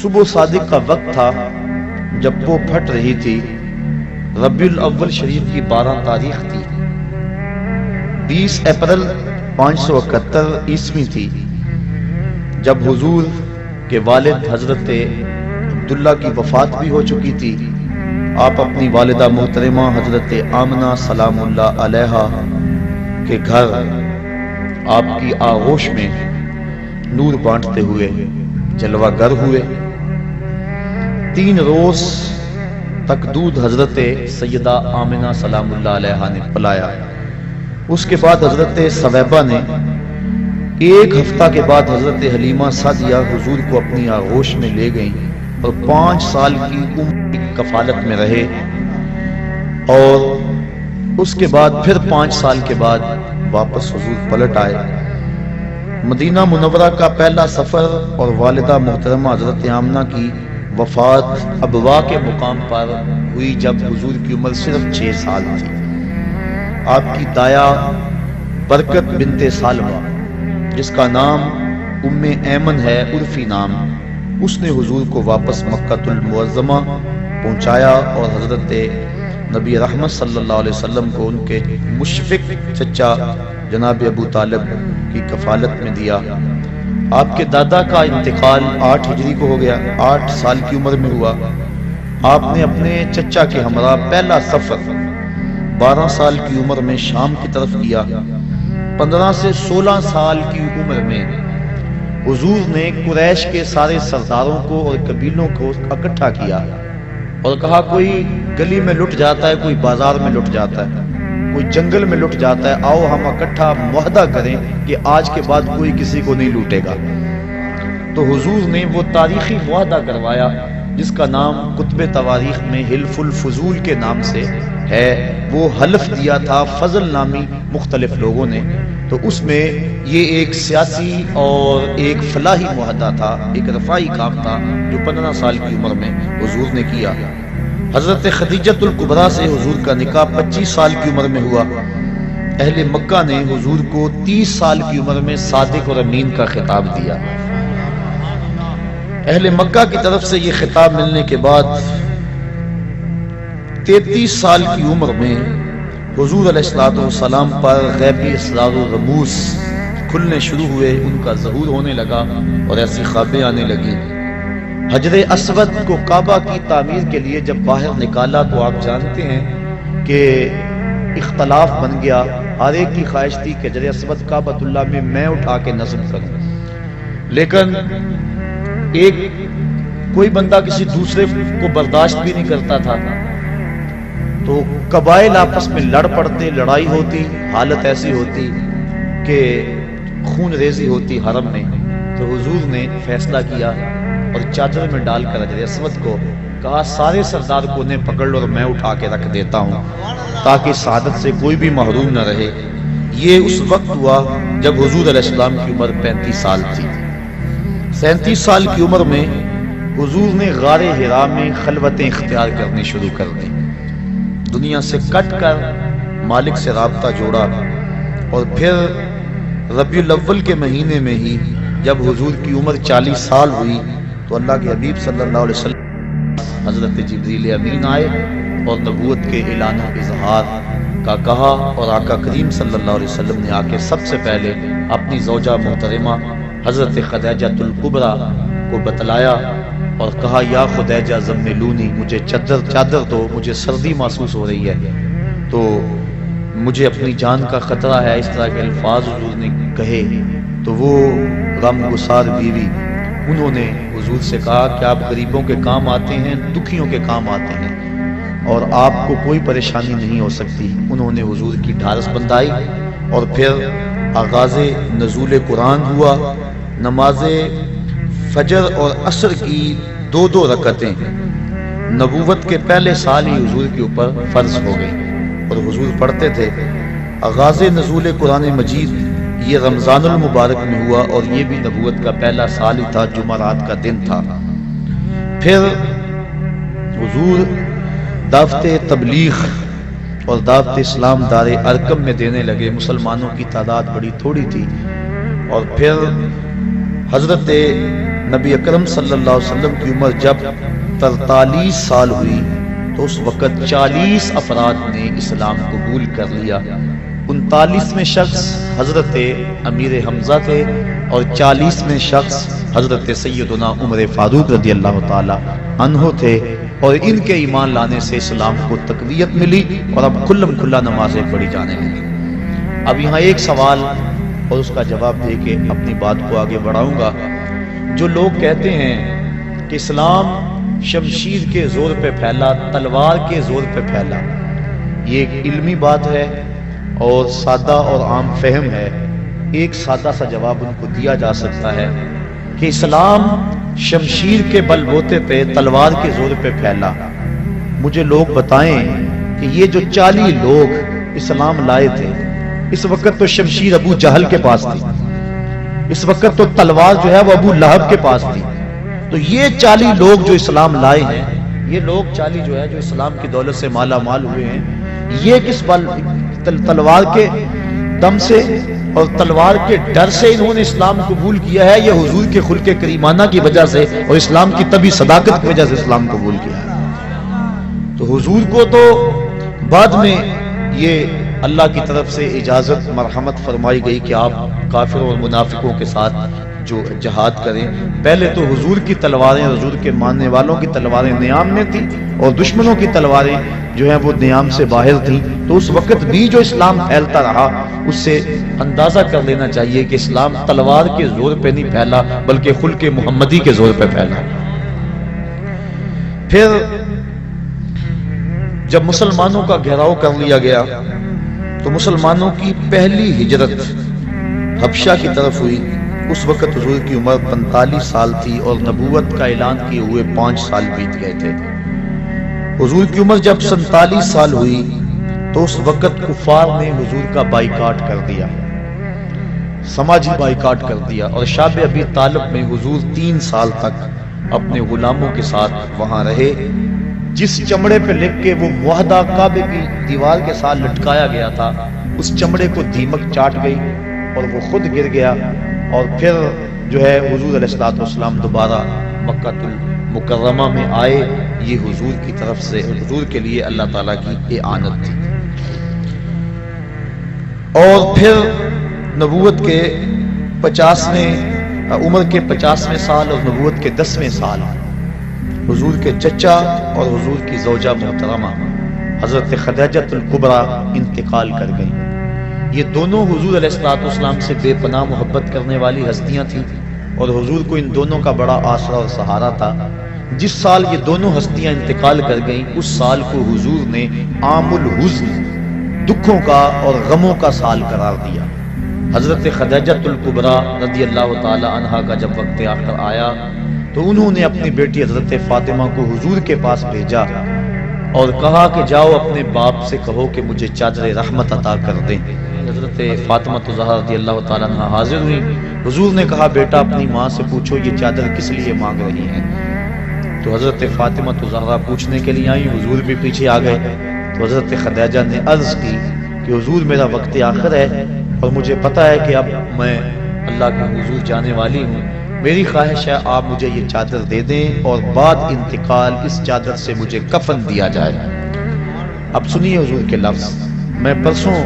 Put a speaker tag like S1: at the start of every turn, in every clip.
S1: صبح صادق کا وقت تھا جب وہ پھٹ رہی تھی۔ ربیع الاول شریف کی 12 تاریخ تھی۔ 20 اپریل 571 عیسوی تھی جب حضور کے والد حضرت عبداللہ کی وفات بھی ہو چکی تھی۔ آپ اپنی والدہ محترمہ حضرت آمنہ سلام اللہ علیہا کے گھر آپ کی آغوش میں نور بانٹتے ہوئے جلوہ گر ہوئے۔ 3 روز تک دودھ حضرت سیدہ آمنہ سلام اللہ علیہا نے پلایا۔ اس کے بعد حضرت ثویبہ نے 1 ہفتہ کے بعد حضرت حلیمہ سعدیہ حضور کو اپنی آغوش میں لے گئیں اور 5 سال کی عمر کی کفالت میں رہے، اور اس کے بعد پھر 5 سال کے بعد واپس حضور پلٹ آئے۔ مدینہ منورہ کا پہلا سفر اور والدہ محترمہ حضرت آمنہ کی وفات ابوا کے مقام پر ہوئی جب حضور کی عمر صرف 6 سال تھی۔ آپ کی دایا برکت بنت سالمہ، جس کا نام ام ایمن ہے عرفی نام، اس نے حضور کو واپس مکہ المعظمہ پہنچایا اور حضرت نبی رحمت صلی اللہ علیہ وسلم کو ان کے مشفق چچا جناب ابو طالب کی کفالت میں دیا۔ آپ کے دادا کا انتقال 8 ہجری کو ہو گیا، 8 سال کی عمر میں ہوا۔ آپ نے اپنے چچا کے ہمراہ پہلا سفر 12 سال کی عمر میں شام کی طرف کیا۔ 15 سے 16 سال کی عمر میں حضور نے قریش کے سارے سرداروں کو اور قبیلوں کو اکٹھا کیا اور کہا کوئی گلی میں لٹ جاتا ہے، کوئی بازار میں لٹ جاتا ہے، کوئی جنگل میں لٹ جاتا ہے، آؤ ہم اکٹھا معاہدہ کریں کہ آج کے بعد کوئی کسی کو نہیں لوٹے گا۔ تو حضور نے وہ تاریخی معاہدہ کروایا جس کا نام کتب تواریخ میں حلف الفضول کے نام سے ہے۔ وہ حلف دیا تھا فضل نامی مختلف لوگوں نے، تو اس میں یہ ایک سیاسی اور ایک فلاحی معاہدہ تھا، ایک رفاعی کام تھا جو 15 سال کی عمر میں حضور نے کیا۔ حضرت خدیجۃ الکبریٰ سے حضور کا نکاح 25 سال کی عمر میں ہوا۔ اہل مکہ نے حضور کو 30 سال کی عمر میں صادق اور امین کا خطاب دیا۔ اہل مکہ کی طرف سے یہ خطاب ملنے کے بعد 33 سال کی عمر میں حضور علیہ السلام پر غیبی اسرار و رموز کھلنے شروع ہوئے، ان کا ظہور ہونے لگا اور ایسی خوابیں آنے لگی۔ حجر اسود کو کعبہ کی تعمیر کے لیے جب باہر نکالا تو آپ جانتے ہیں کہ اختلاف بن گیا، ہر ایک کی خواہش تھی کہ حجر اسود کعبۃ اللہ میں اٹھا کے نصب کروں، لیکن کوئی بندہ کسی دوسرے کو برداشت بھی نہیں کرتا تھا، تو قبائل آپس میں لڑ پڑتے، لڑائی ہوتی، حالت ایسی ہوتی کہ خون ریزی ہوتی حرم میں۔ تو حضور نے فیصلہ کیا اور چادر میں ڈال کر حجر اسود کو کہا سارے سردار کو انہیں پکڑ لو اور میں اٹھا کے رکھ دیتا ہوں تاکہ سعادت سے کوئی بھی محروم نہ رہے۔ یہ اس وقت ہوا جب حضور علیہ السلام کی عمر 35 سال تھی۔ 37 سال کی عمر میں حضور نے غار حرا میں خلوتیں اختیار کرنی شروع کر دی، دنیا سے کٹ کر مالک سے رابطہ جوڑا، اور پھر ربیع الاول کے مہینے میں ہی جب حضور کی عمر 40 سال ہوئی تو اللہ کے حبیب صلی اللہ علیہ وسلم حضرت جبریل امین آئے اور نبوت کے اعلان و اظہار کا کہا، اور آقا کریم صلی اللہ علیہ وسلم نے آ کے سب سے پہلے اپنی زوجہ محترمہ حضرت خدیجۃ الکبریٰ کو بتلایا اور کہا یا خدیجہ زملونی، مجھے چادر دو، مجھے سردی محسوس ہو رہی ہے، تو مجھے اپنی جان کا خطرہ ہے۔ اس طرح کے الفاظ حضور نے کہے تو وہ غم گسار بیوی انہوں نے حضور سے کہا کہ آپ غریبوں کے کام آتے ہیں، دکھیوں کے کام آتے ہیں اور آپ کو کوئی پریشانی نہیں ہو سکتی۔ انہوں نے حضور کی ڈھارس بندھائی اور پھر آغاز نزول قرآن ہوا۔ نماز فجر اور عصر کی 2 رکعتیں نبوت کے پہلے سال ہی حضور کے اوپر فرض ہو گئی اور حضور پڑھتے تھے۔ آغاز نزول قرآن مجید یہ رمضان المبارک میں ہوا اور یہ بھی نبوت کا پہلا سال ہی تھا، جمعرات کا دن تھا۔ پھر حضور دعوت تبلیغ اور دعوت اسلام دار ارقم میں دینے لگے۔ مسلمانوں کی تعداد بڑی تھوڑی تھی، اور پھر حضرت نبی اکرم صلی اللہ علیہ وسلم کی عمر جب 43 سال ہوئی تو اس وقت 40 افراد نے اسلام قبول کر لیا۔ 39ویں شخص حضرت امیر حمزہ تھے اور 40ویں شخص حضرت سیدنا عمر فاروق رضی اللہ تعالی عنہ تھے، اور ان کے ایمان لانے سے اسلام کو تقویت ملی اور اب کھلم کھلا نمازیں پڑھی جانے لگی۔ اب یہاں ایک سوال اور اس کا جواب دے کے اپنی بات کو آگے بڑھاؤں گا۔ جو لوگ کہتے ہیں کہ اسلام شمشیر کے زور پہ پھیلا، تلوار کے زور پہ پھیلا، یہ ایک علمی بات ہے اور سادہ اور عام فہم ہے۔ ایک سادہ سا جواب ان کو دیا جا سکتا ہے کہ اسلام شمشیر کے بل بوتے پہ، تلوار کے زور پہ پھیلا۔ مجھے لوگ بتائیں کہ یہ جو 40 لوگ اسلام لائے تھے، اس وقت تو شمشیر ابو جہل کے پاس تھی، اس وقت تو تلوار جو ہے وہ ابو لہب کے پاس تھی، تو یہ 40 لوگ جو اسلام لائے ہیں، یہ لوگ 40 جو ہے جو اسلام کی دولت سے مالا مال ہوئے ہیں، یہ کس بل تلوار کے دم سے اور تلوار کے ڈر سے انہوں نے اسلام قبول کیا ہے، یہ حضور کے خلق کریمانہ کی وجہ سے اور اسلام کی طبی صداقت کی وجہ سے اسلام قبول کیا ہے؟ تو حضور کو تو بعد میں یہ اللہ کی طرف سے اجازت مرحمت فرمائی گئی کہ آپ کافروں اور منافقوں کے ساتھ جو جہاد کریں۔ پہلے تو حضور کی تلواریں، حضور کے ماننے والوں کی تلواریں نیام میں تھیں اور دشمنوں کی تلواریں جو ہیں وہ نیام سے باہر تھیں، تو اس وقت بھی جو اسلام پھیلتا رہا اس سے اندازہ کر لینا چاہیے کہ اسلام تلوار کے زور پہ نہیں پھیلا بلکہ خلق محمدی کے زور پہ پھیلا۔ پھر جب مسلمانوں کا گھیراؤ کر لیا گیا تو مسلمانوں کی پہلی ہجرت حبشہ کی طرف ہوئی۔ اس وقت حضور کی عمر 45 سال تھی اور نبوت کا اعلان کیے ہوئے 5 سال بیت گئے تھے۔ حضور کی عمر جب 47 سال ہوئی تو اس وقت کفار نے حضور کا بائیکاٹ کر دیا، سماجی بائیکاٹ کر دیا، اور شاب ابی طالب میں حضور 3 سال تک اپنے غلاموں کے ساتھ وہاں رہے۔ جس چمڑے پہ لکھ کے وہ معاہدہ کعبے کی دیوار کے ساتھ لٹکایا گیا تھا، اس چمڑے کو دیمک چاٹ گئی اور وہ خود گر گیا، اور پھر جو ہے حضور علیہ الصلوۃ والسلام دوبارہ مکہ المکرمہ میں آئے۔ یہ حضور کی طرف سے، حضور کے لیے اللہ تعالیٰ کی اعانت تھی۔ اور پھر نبوت کے 50ویں عمر کے 50ویں سال اور نبوت کے 10ویں سال حضور کے چچا اور حضور کی زوجہ محترمہ حضرت خدیجہ الکبریٰ انتقال کر گئی۔ یہ دونوں حضور علیہ الصلوۃ والسلام سے بے پناہ محبت کرنے والی ہستیاں تھیں اور حضور کو ان دونوں کا بڑا آسرا اور سہارا تھا۔ جس سال یہ دونوں ہستیاں انتقال کر گئیں اس سال کو حضور نے عام الحزن، دکھوں کا اور غموں کا سال قرار دیا۔ حضرت خدیجہ الکبریٰ رضی اللہ تعالی عنہا کا جب وقت آخر آیا تو انہوں نے اپنی بیٹی حضرت فاطمہ کو حضور کے پاس بھیجا اور کہا کہ جاؤ اپنے باپ سے کہو کہ مجھے چادر رحمت عطا کر دیں۔ حضرت فاطمہ الزہرا رضی اللہ تعالیٰ عنہ حاضر ہوئی۔ حضور نے کہا بیٹا اپنی ماں سے پوچھو یہ چادر کس لیے مانگ رہی ہیں؟ تو حضرت فاطمہ الزہرا پوچھنے کے لیے آئی، حضور بھی پیچھے آ گئے۔ تو حضرت خدیجہ نے عرض کی کہ حضور میرا وقت آخر ہے اور مجھے پتا ہے کہ اب میں اللہ کے حضور جانے والی ہوں، میری خواہش ہے آپ مجھے یہ چادر دے دیں اور بعد انتقال اس چادر سے مجھے کفن دیا جائے۔ اب سنیے حضور کے لفظ۔ میں پرسوں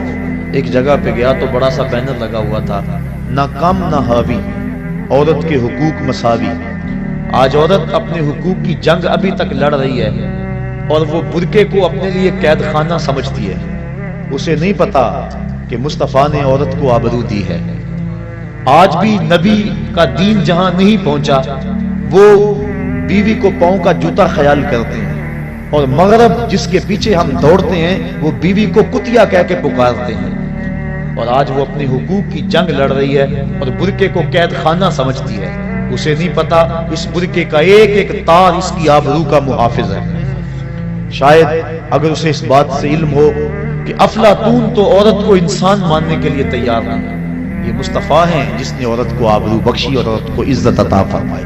S1: ایک جگہ پہ گیا تو بڑا سا بینر لگا ہوا تھا، نہ کم نہ حاوی، عورت کے حقوق مساوی۔ آج عورت اپنے حقوق کی جنگ ابھی تک لڑ رہی ہے اور وہ برقعے کو اپنے لیے قید خانہ سمجھتی ہے۔ اسے نہیں پتا کہ مصطفیٰ نے عورت کو آبرو دی ہے۔ آج بھی نبی کا دین جہاں نہیں پہنچا وہ بیوی کو پاؤں کا جوتا خیال کرتے ہیں، اور مغرب جس کے پیچھے ہم دوڑتے ہیں وہ بیوی کو کتیا کہہ کے پکارتے ہیں، اور آج وہ اپنے حقوق کی جنگ لڑ رہی ہے اور برقعے کو قید خانہ سمجھتی ہے۔ اسے نہیں پتا اس برقعے کا ایک ایک تار اس کی آبرو کا محافظ ہے۔ شاید اگر اسے اس بات سے علم ہو کہ افلاطون تو عورت کو انسان ماننے کے لیے تیار نہیں، یہ مصطفیٰ ہیں جس نے عورت کو آبرو بخشی اور عورت کو عزت عطا فرمائی۔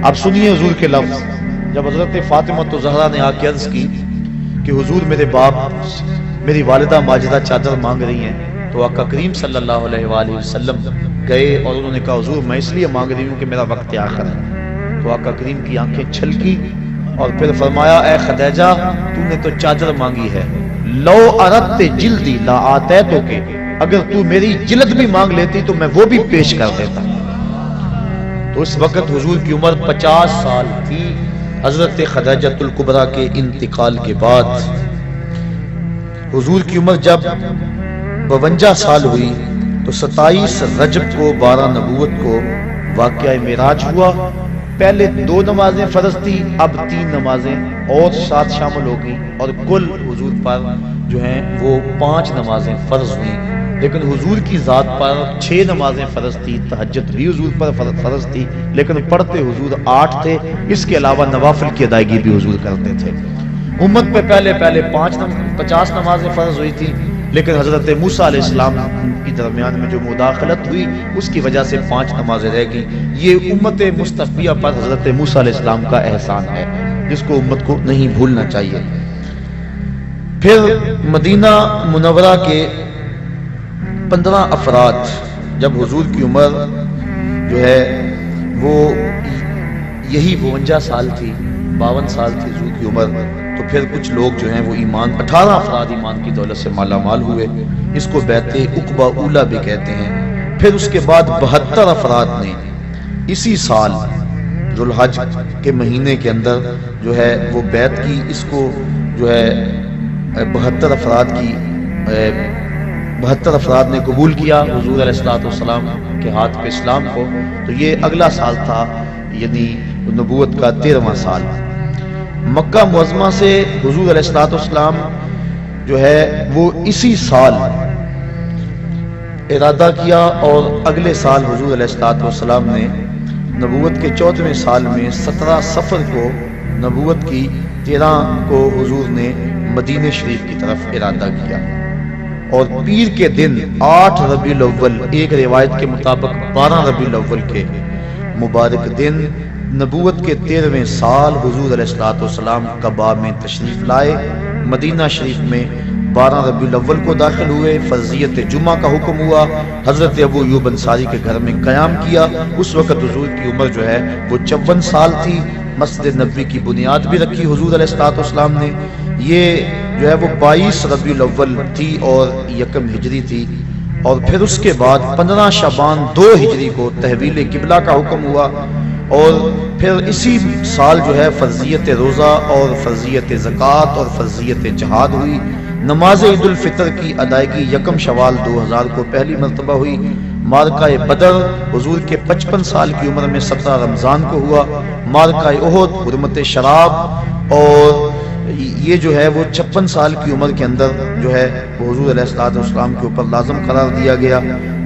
S1: اب سنیے حضور کے لفظ۔ جب حضرت فاطمہ الزہرا نے آ کے عرض کی کہ حضور میرے باپ میری والدہ ماجدہ چادر مانگ رہی ہیں، تو آقا کریم صلی اللہ علیہ وآلہ وسلم گئے اور انہوں نے کہا حضور میں اس لیے مانگ رہی ہوں کہ میرا وقت آخر ہے، تو آقا کریم کی آنکھیں چھلکی اور پھر فرمایا اے خدیجہ تو نے تو چادر مانگی ہے، لو اردت جلدی لا آتیتو کے، اگر تو میری جلد بھی مانگ لیتی تو میں وہ بھی پیش کر دیتا۔ تو اس وقت حضور کی عمر 50 سال تھی۔ حضرت خدیجۃ الکبریٰ کے انتقال کے بعد حضور کی عمر جب 52 سال ہوئی تو 27 رجب کو 12 نبوت کو واقعہ معراج ہوا۔ پہلے 2 نمازیں فرض تھی، اب 3 نمازیں اور ساتھ شامل ہو گئیں، اور کل حضور پر جو ہیں وہ 5 نمازیں فرض ہوئیں۔ لیکن حضور کی ذات پر 6 نمازیں فرض تھی، تہجد بھی حضور پر فرض تھی، لیکن پڑھتے حضور 8 تھے، اس کے علاوہ نوافل کی ادائیگی بھی حضور کرتے تھے۔ امت پہ پہلے 50 نمازیں فرض ہوئی تھی، لیکن حضرت موسیٰ علیہ السلام کی درمیان میں جو مداخلت ہوئی اس کی وجہ سے 5 نمازیں رہ گئیں۔ یہ امت مصطفیہ پر حضرت موسیٰ علیہ السلام کا احسان ہے، جس کو امت کو نہیں بھولنا چاہیے۔ پھر مدینہ منورہ کے 15 افراد، جب حضور کی عمر جو ہے وہ یہی 52 سال تھی، 52 سال تھی حضور کی عمر، تو پھر کچھ لوگ جو ہیں وہ 18 افراد ایمان کی دولت سے مالا مال ہوئے، اس کو بیعت عقبہ اولیٰ بھی کہتے ہیں۔ پھر اس کے بعد 72 افراد نے اسی سال ذو الحج کے مہینے کے اندر جو ہے وہ بیعت کی، اس کو جو ہے 72 افراد نے قبول کیا حضور علیہ السلام کے ہاتھ پہ اسلام کو۔ تو یہ اگلا سال تھا، یعنی نبوت کا 13واں سال۔ مکہ معظمہ سے حضور علیہ السلام جو ہے وہ اسی سال ارادہ کیا، اور اگلے سال حضور علیہ السلام نے نبوت کے 14ویں سال میں 17 صفر کو نبوت کی، 13 کو حضور نے مدینہ شریف کی طرف ارادہ کیا، اور پیر کے دن 8 ربیع الاول، ایک روایت کے مطابق 12 ربیع الاول کے مبارک دن نبوت کے 13ویں سال حضور علیہ السلام قباء میں تشریف لائے۔ مدینہ شریف میں 12 ربیع الاول کو داخل ہوئے، فرضیت جمعہ کا حکم ہوا، حضرت ابو ایوب انصاری کے گھر میں قیام کیا۔ اس وقت حضور کی عمر جو ہے وہ 54 سال تھی۔ مسجد نبوی کی بنیاد بھی رکھی حضور علیہ السلام نے۔ یہ جو ہے وہ 22 ربیع الاول تھی اور 1 ہجری تھی، اور پھر اس کے بعد 15 شعبان 2 ہجری کو تحویل قبلہ کا حکم ہوا، اور پھر اسی سال جو ہے فرضیت روزہ اور فرضیت زکوٰۃ اور فرضیت جہاد ہوئی۔ نماز عید الفطر کی ادائیگی 1 شوال 2000 کو پہلی مرتبہ ہوئی۔ معرکہ بدر حضور کے 55 سال کی عمر میں 17 رمضان کو ہوا۔ معرکہ احد حرمت شراب، اور یہ جو ہے وہ 56 سال کی عمر کے اندر جو ہے وہ حضور علیہ السلام کے اوپر لازم قرار دیا گیا۔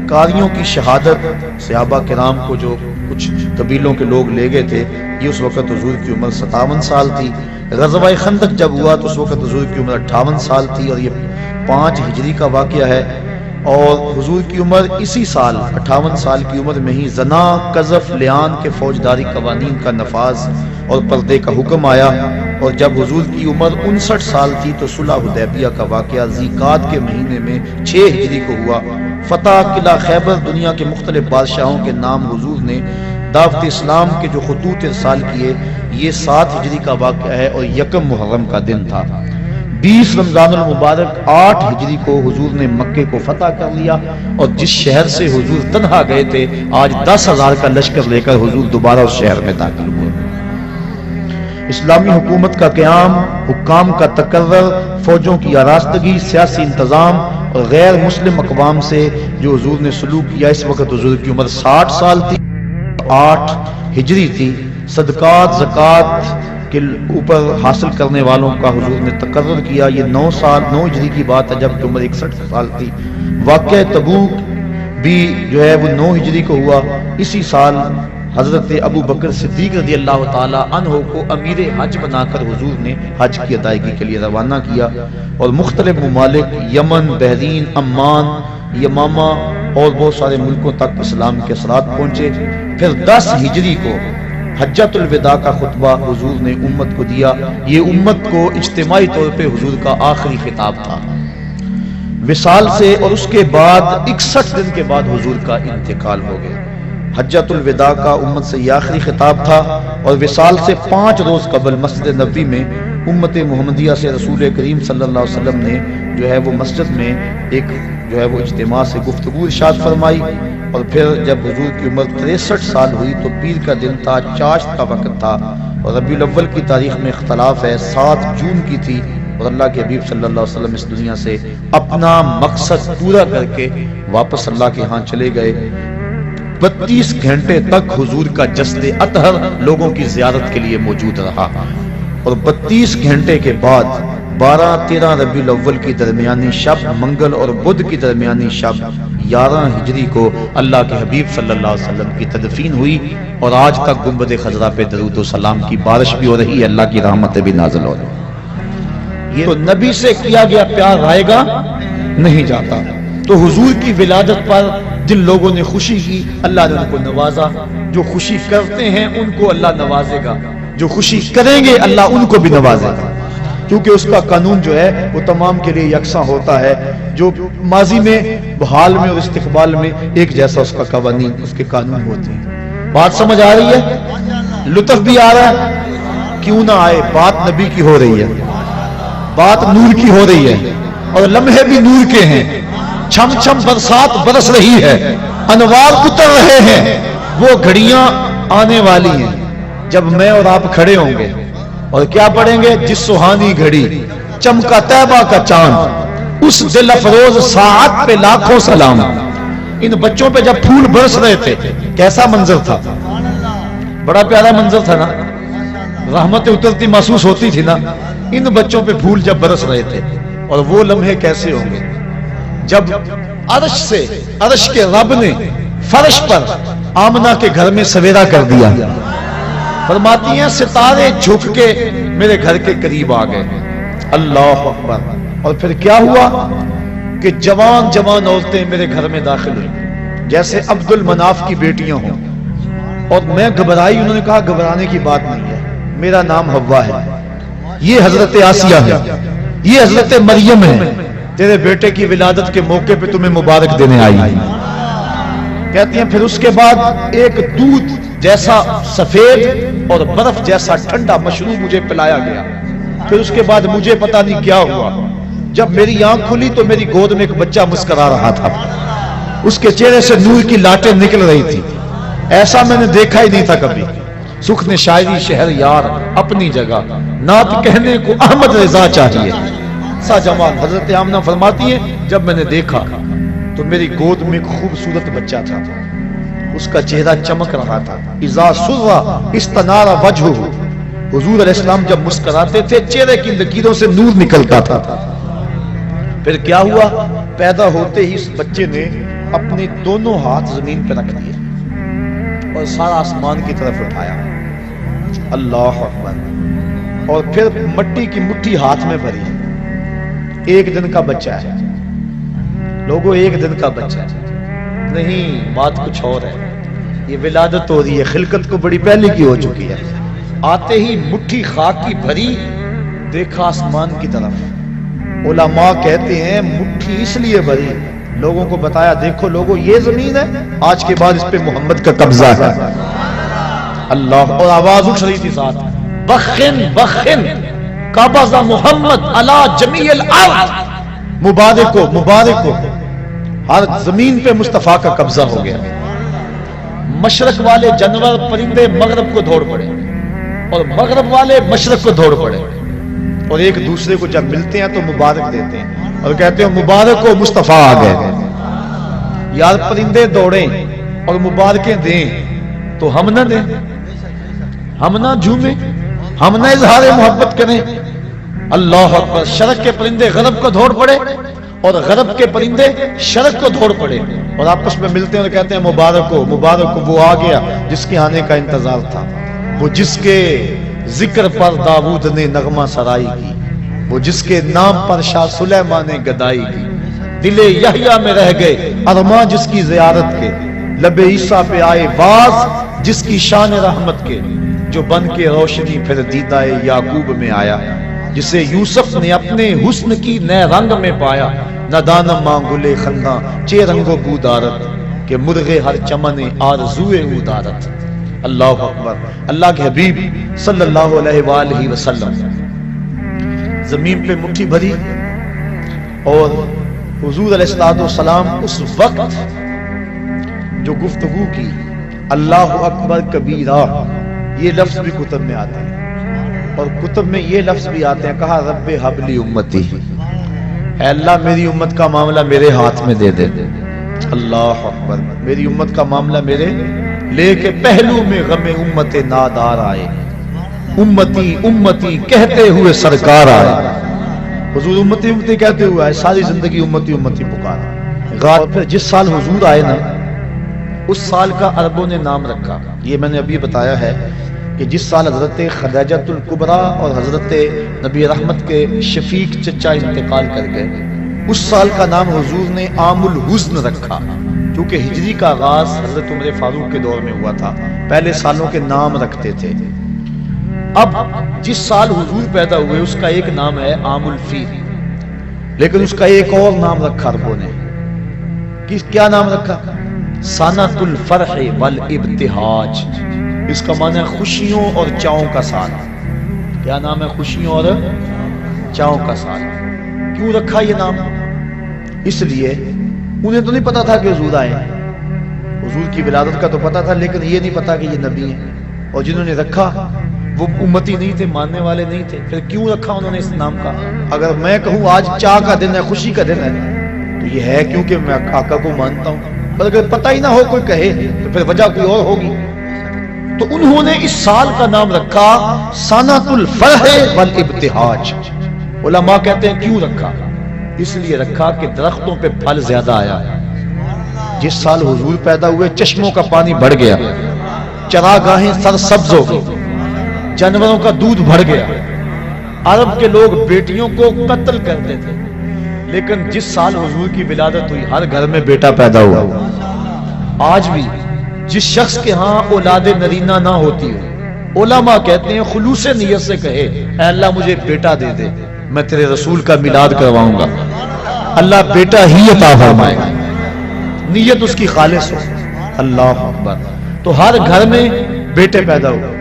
S1: قاریوں کی شہادت، صحابہ کرام کو جو کچھ قبیلوں کے لوگ لے گئے تھے، یہ اس وقت حضور کی عمر 57 سال تھی۔ غزوہ خندق جب ہوا تو اس وقت حضور کی عمر 58 سال تھی، اور یہ 5 ہجری کا واقعہ ہے۔ اور حضور کی عمر اسی سال 58 سال کی عمر میں ہی زنا، قذف، لیان کے فوجداری قوانین کا نفاذ اور پردے کا حکم آیا۔ اور جب حضور کی عمر 59 سال تھی تو صلح حدیبیہ کا واقعہ ذیقعد کے مہینے میں 6 ہجری کو ہوا۔ فتح قلعہ خیبر، دنیا کے مختلف بادشاہوں کے نام حضور نے دعوت اسلام کے جو خطوط ارسال کیے، یہ 7 ہجری کا واقعہ ہے، اور 1 محرم کا دن تھا۔ 20 رمضان المبارک 8 ہجری کو حضور نے مکے کو فتح کر لیا، اور جس شہر سے حضور تنہا گئے تھے آج 10,000 کا لشکر لے کر حضور دوبارہ اس شہر میں داخل ہوئے۔ اسلامی حکومت کا قیام، حکام کا تقرر، فوجوں کی آراستگی، سیاسی انتظام اور غیر مسلم اقوام سے جو حضور نے سلوک کیا، اس وقت حضور کی عمر 60 سال تھی، 8 ہجری تھی۔ صدقات، زکوٰۃ کے اوپر حاصل کرنے والوں کا حضور نے تقرر کیا، یہ 9 ہجری کی بات ہے، جب کہ عمر 61 سال تھی۔ واقعہ تبوک بھی جو ہے وہ 9 ہجری کو ہوا۔ اسی سال حضرت ابو بکر صدیق رضی اللہ تعالی عنہ کو امیر حج بنا کر حضور نے حج کی ادائیگی کے لیے روانہ کیا، اور مختلف ممالک یمن، بحرین، عمان، یمامہ اور بہت سارے ملکوں تک اسلام کے اثرات پہنچے۔ پھر 10 ہجری کو حجۃ الوداع کا خطبہ حضور نے امت کو دیا۔ یہ امت کو اجتماعی طور پہ حضور کا آخری خطاب تھا وصال سے، اور اس کے بعد 61 دن کے بعد حضور کا انتقال ہو گیا۔ حجۃ الوداع کا امت سے یہ آخری خطاب تھا، اور وصال سے 5 روز قبل مسجد نبوی میں امت محمدیہ سے رسول کریم صلی اللہ علیہ وسلم نے جو ہے وہ مسجد میں ایک جو ہے وہ اجتماع سے گفتگو ارشاد فرمائی، اور پھر جب حضور کی عمر 63 سال ہوئی تو پیر کا دن تھا، چاشت کا وقت تھا، اور ربیع الاول کی تاریخ میں اختلاف ہے، 7 جون کی تھی، اور اللہ کے حبیب صلی اللہ علیہ وسلم اس دنیا سے اپنا مقصد پورا کر کے واپس اللہ کے ہاں چلے گئے۔ 32 گھنٹے تک حضور کا جسد اطہر لوگوں کی زیارت کے لیے موجود رہا، اور 32 گھنٹے کے بعد 12-13 ربیع الاول کی درمیانی شب، منگل اور بدھ کی درمیانی شب 11 ہجری کو اللہ کے حبیب صلی اللہ علیہ وسلم کی تدفین ہوئی، اور آج تک گنبد خضرا پہ درود و سلام کی بارش بھی ہو رہی ہے، اللہ کی رحمتیں بھی نازل ہو رہی ہیں۔ یہ تو نبی سے کیا گیا پیار آئے گا نہیں جاتا، تو حضور کی ولادت پر جن لوگوں نے خوشی کی اللہ نے ان کو نوازا، جو خوشی کرتے ہیں ان کو اللہ نوازے گا، جو خوشی کریں گے اللہ ان کو بھی نوازے گا، کیونکہ اس کا قانون جو ہے وہ تمام کے لیے یکساں ہوتا ہے، جو ماضی میں، حال میں اور استقبال میں ایک جیسا اس کا قوانین، اس کے قانون ہوتے ہیں۔ بات سمجھ آ رہی ہے؟ لطف بھی آ رہا ہے؟ کیوں نہ آئے، بات نبی کی ہو رہی ہے، بات نور کی ہو رہی ہے، اور لمحے بھی نور کے ہیں، چھم چھم برسات برس رہی ہے، انوار اتر رہے ہیں، وہ گھڑیاں آنے والی ہیں جب میں اور آپ کھڑے ہوں گے اور کیا پڑھیں گے؟ جس سہانی گھڑی چمکا طیبہ کا چاند، اس دل افروز ساعت پہ لاکھوں سلام۔ ان بچوں پہ جب پھول برس رہے تھے کیسا منظر تھا؟ بڑا پیارا منظر تھا نا، رحمتیں اترتی محسوس ہوتی تھی نا۔ ان بچوں پہ پھول جب برس رہے تھے، اور وہ لمحے کیسے ہوں گے جب عرش کے رب نے فرش پر آمنہ کے گھر میں سویرا کر دیا۔ فرماتی ہیں ستارے جھک کے میرے گھر کے قریب آ گئے، اللہ اکبر۔ اور پھر کیا ہوا کہ جوان جوان عورتیں میرے گھر میں داخل ہوئی، جیسے عبد المناف کی بیٹیاں ہوں، اور میں گھبرائی۔ انہوں نے کہا گھبرانے کی بات نہیں ہے، میرا نام حوا ہے، یہ حضرت آسیہ ہے، یہ حضرت مریم ہے، تیرے بیٹے کی ولادت کے موقع پہ تمہیں مبارک دینے آئی۔ کہتی ہیں پھر اس کے بعد ایک دودھ جیسا سفید اور برف جیسا ٹھنڈا مشروب مجھے پلایا گیا۔ پھر اس کے بعد مجھے پتا نہیں کیا ہوا، جب میری آنکھ کھلی تو میری گود میں ایک بچہ مسکرا رہا تھا، اس کے چہرے سے نور کی لاٹیں نکل رہی تھی، ایسا میں نے دیکھا ہی نہیں تھا کبھی۔ سخن شاعری شہر یار اپنی جگہ، نعت کہنے کو احمد رضا چاہیے، سا جمال۔ حضرت آمنہ فرماتی ہیں جب میں نے دیکھا تو میری گود میں ایک خوبصورت بچہ تھا، اس کا چہرہ چمک رہا تھا، اذا سرّ استنار وجہہ، حضور علیہ السلام جب مسکراتے تھے چہرے کی لکیروں سے نور نکلتا تھا۔ پھر کیا ہوا؟ پیدا ہوتے ہی اس بچے نے اپنے دونوں ہاتھ زمین پہ رکھ دیے اور سارا آسمان کی طرف اٹھایا، اللہ اکبر، اور پھر مٹی کی مٹھی ہاتھ میں بھری۔ ایک دن کا بچہ ہے لوگوں، ایک دن کا بچہ ہے نہیں، بات کچھ اور ہے۔ یہ ولادت ہو رہی ہے، خلقت کو بڑی پہلے کی ہو چکی ہے۔ آتے ہی مٹھی خاک کی بھری، دیکھا آسمان کی طرف۔ علماء کہتے ہیں مٹھی اس لیے بھری، لوگوں کو بتایا دیکھو لوگوں یہ زمین ہے، آج کے بعد اس پہ محمد کا قبضہ ہے، اللہ۔ اور آواز اٹھ رہی تھی ساتھ، بخن بخن قبض محمد علی جمیع الارض، مبارک ہو مبارک ہو، ہر زمین پہ مصطفیٰ کا قبضہ ہو گیا۔ مشرق والے جانور پرندے مغرب کو دوڑ پڑے، اور مغرب والے مشرق کو دوڑ پڑے، اور ایک دوسرے کو جب ملتے ہیں تو مبارک دیتے ہیں اور کہتے ہیں مبارک ہو مصطفیٰ آ گئے۔ یار پرندے دوڑیں اور مبارکیں دیں تو ہم نہ دیں، ہم نہ جھومیں، ہم نہ اظہار محبت کریں، اللہ اکبر۔ شرق کے پرندے غرب کو دوڑ پڑے اور غرب کے پرندے شرق کو دوڑ پڑے، اور آپس میں ملتے ہیں اور کہتے ہیں مبارک ہو مبارک ہو، وہ آ گیا جس کے آنے کا انتظار تھا، وہ جس کے ذکر پر داؤد نے نغمہ سرائی کی، وہ جس کے نام پر شاہ سلیمان نے گدائی کی، دل یحییٰ میں رہ گئے ارماں جس کی زیارت کے، لب عیسیٰ پہ آئے باز جس کی شان رحمت کے، جو بن کے روشنی پھر دیدہ یعقوب میں آیا، جسے یوسف نے اپنے حسن کی نئے رنگ میں پایا، ندان ماں گلے خنداں چے رنگو بودارت، کہ مرغ ہر چمن آرزوئے او دارت. اللہ اکبر. اللہ کے حبیب صلی اللہ علیہ وآلہ وسلم زمین پہ مٹھی بھری اور حضور علیہ السلام اس وقت جو گفتگو کی اللہ اکبر کبیرہ، یہ لفظ بھی کتب میں آتے ہیں اور کتب میں یہ لفظ بھی آتے ہیں. کہا رب حبلی امتی، اے اللہ میری امت کا معاملہ میرے ہاتھ میں دے دے. اللہ اکبر. میری امت کا معاملہ میرے لے کے پہلو میں غم امت نادار آئے. امتی امتی کہتے ہوئے سرکار آئے. حضور امتی امتی کہتے ہوئے آئے، ساری زندگی امتی امتی پکارا. غار پھر جس سال حضور آئے نا، اس سال کا عربوں نے نام رکھا. یہ میں نے ابھی بتایا ہے کہ جس سال حضرت خدیجۃ الکبریٰ اور حضرت نبی رحمت کے شفیق چچا انتقال کر گئے، اس سال کا نام حضور نے عام الحزن رکھا، کیونکہ ہجری کا آغاز حضرت عمر فاروق کے دور میں ہوا تھا. پہلے سالوں کے نام رکھتے تھے. اب جس سال حضور پیدا ہوئے اس کا ایک نام ہے عام الفیل، لیکن اس کا ایک اور نام رکھا عربوں نے. کیا نام رکھا؟ سنۃ الفرح والابتہاج. اس کا معنی ہے خوشیوں اور چاؤں کا سال. کیا نام ہے؟ خوشیوں اور چاؤں کا سال. کیوں رکھا یہ نام؟ اس لیے انہیں تو نہیں پتا تھا کہ حضور آئے. حضور کی ولادت کا تو پتا تھا، لیکن یہ نہیں پتا کہ یہ نبی ہیں. اور جنہوں نے رکھا وہ امتی نہیں تھے، ماننے والے نہیں تھے. پھر کیوں رکھا انہوں نے اس نام کا؟ اگر میں کہوں آج چاہ کا دن ہے، خوشی کا دن ہے، تو یہ ہے کیونکہ میں آقا کو مانتا ہوں. پر اگر پتہ ہی نہ ہو کوئی کہے تو پھر وجہ کوئی اور ہوگی. تو انہوں نے اس سال کا نام رکھا سنۃ الفرح والابتہاج. علماء کہتے ہیں کیوں رکھا؟ اس لیے رکھا کہ درختوں پہ پھل زیادہ آیا. جس سال حضور پیدا ہوئے چشموں کا پانی بڑھ گیا، چراگاہیں سرسبز ہو گئی، جانوروں کا دودھ بڑھ گیا. عرب کے لوگ بیٹیوں کو قتل کرتے تھے، لیکن جس سال حضور کی ولادت ہوئی ہر گھر میں بیٹا پیدا ہوا. آج بھی جس شخص کے ہاں اولاد نرینہ نہ ہوتی ہو، علماء کہتے ہیں خلوص نیت سے کہے اے اللہ مجھے بیٹا دے دے، میں تیرے رسول کا میلاد کرواؤں گا، اللہ بیٹا ہی عطا فرمائے گا. نیت اس کی خالص ہو. اللہ اکبر. تو ہر گھر میں بیٹے پیدا ہوئے،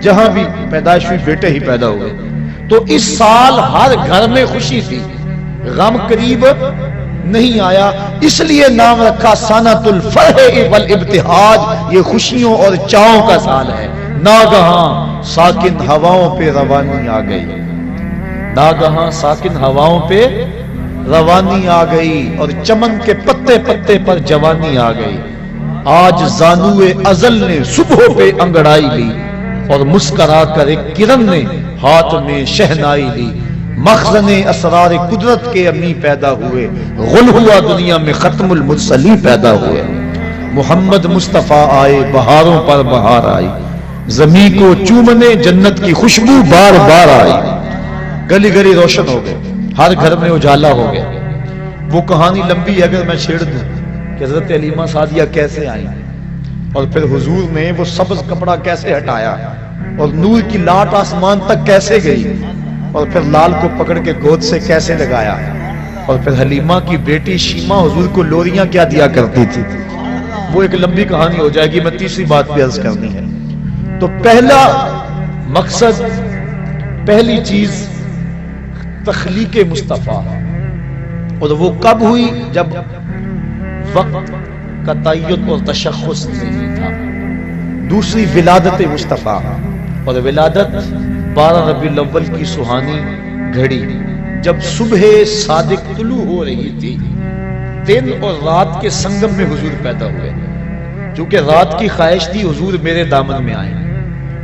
S1: جہاں بھی پیدائش ہوئی بیٹے ہی پیدا ہوئے. تو اس سال ہر گھر میں خوشی تھی، غم قریب نہیں آیا. اس لیے نام رکھا سنۃ الفرح والابتہاج. یہ خوشیوں اور چاؤں کا سال ہے. ناگہاں ساکن ہواؤں پہ روانی آ گئی. ناگہاں ساکن ہواؤں پہ روانی آ گئی اور چمن کے پتے پتے پر جوانی آ گئی. آج زانوئے ازل نے صبح پہ انگڑائی لی اور مسکرا کر ایک کرن نے ہاتھ میں شہنائی لی. مخزن اسرار قدرت کے امی پیدا ہوئے، غل ہوا دنیا میں ختم المرسلی پیدا ہوئے. محمد مصطفیٰ آئے، بہاروں پر بہار آئی، زمین کو چومنے جنت کی خوشبو بار بار آئی. گلی گلی روشن ہو گئے، ہر گھر میں اجالا ہو گیا. وہ کہانی لمبی ہے اگر میں چھیڑ دوں کہ حضرت علیمہ سعدیہ کیسے آئی اور پھر حضور نے وہ سبز کپڑا کیسے ہٹایا اور نور کی لاٹ آسمان تک کیسے گئی اور پھر لال کو پکڑ کے گود سے کیسے لگایا اور پھر حلیمہ کی بیٹی شیمہ حضور کو لوریاں کیا دیا کرتی تھی. وہ ایک لمبی کہانی ہو جائے گی. میں تیسری بات بھی عرض کرنی ہے. تو پہلا مقصد، پہلی چیز تخلیق مصطفیٰ، اور وہ کب ہوئی؟ جب وقت کا تعین اور تشخص نہیں تھا. دوسری ولادت مصطفیٰ، اور ولادت 12 ربیع الاول کی سہانی گھڑی جب صبح صادق طلوع ہو رہی تھی. دن اور رات کے سنگم میں حضور پیدا ہوئے. چونکہ رات کی خواہش تھی حضور میرے دامن میں آئے،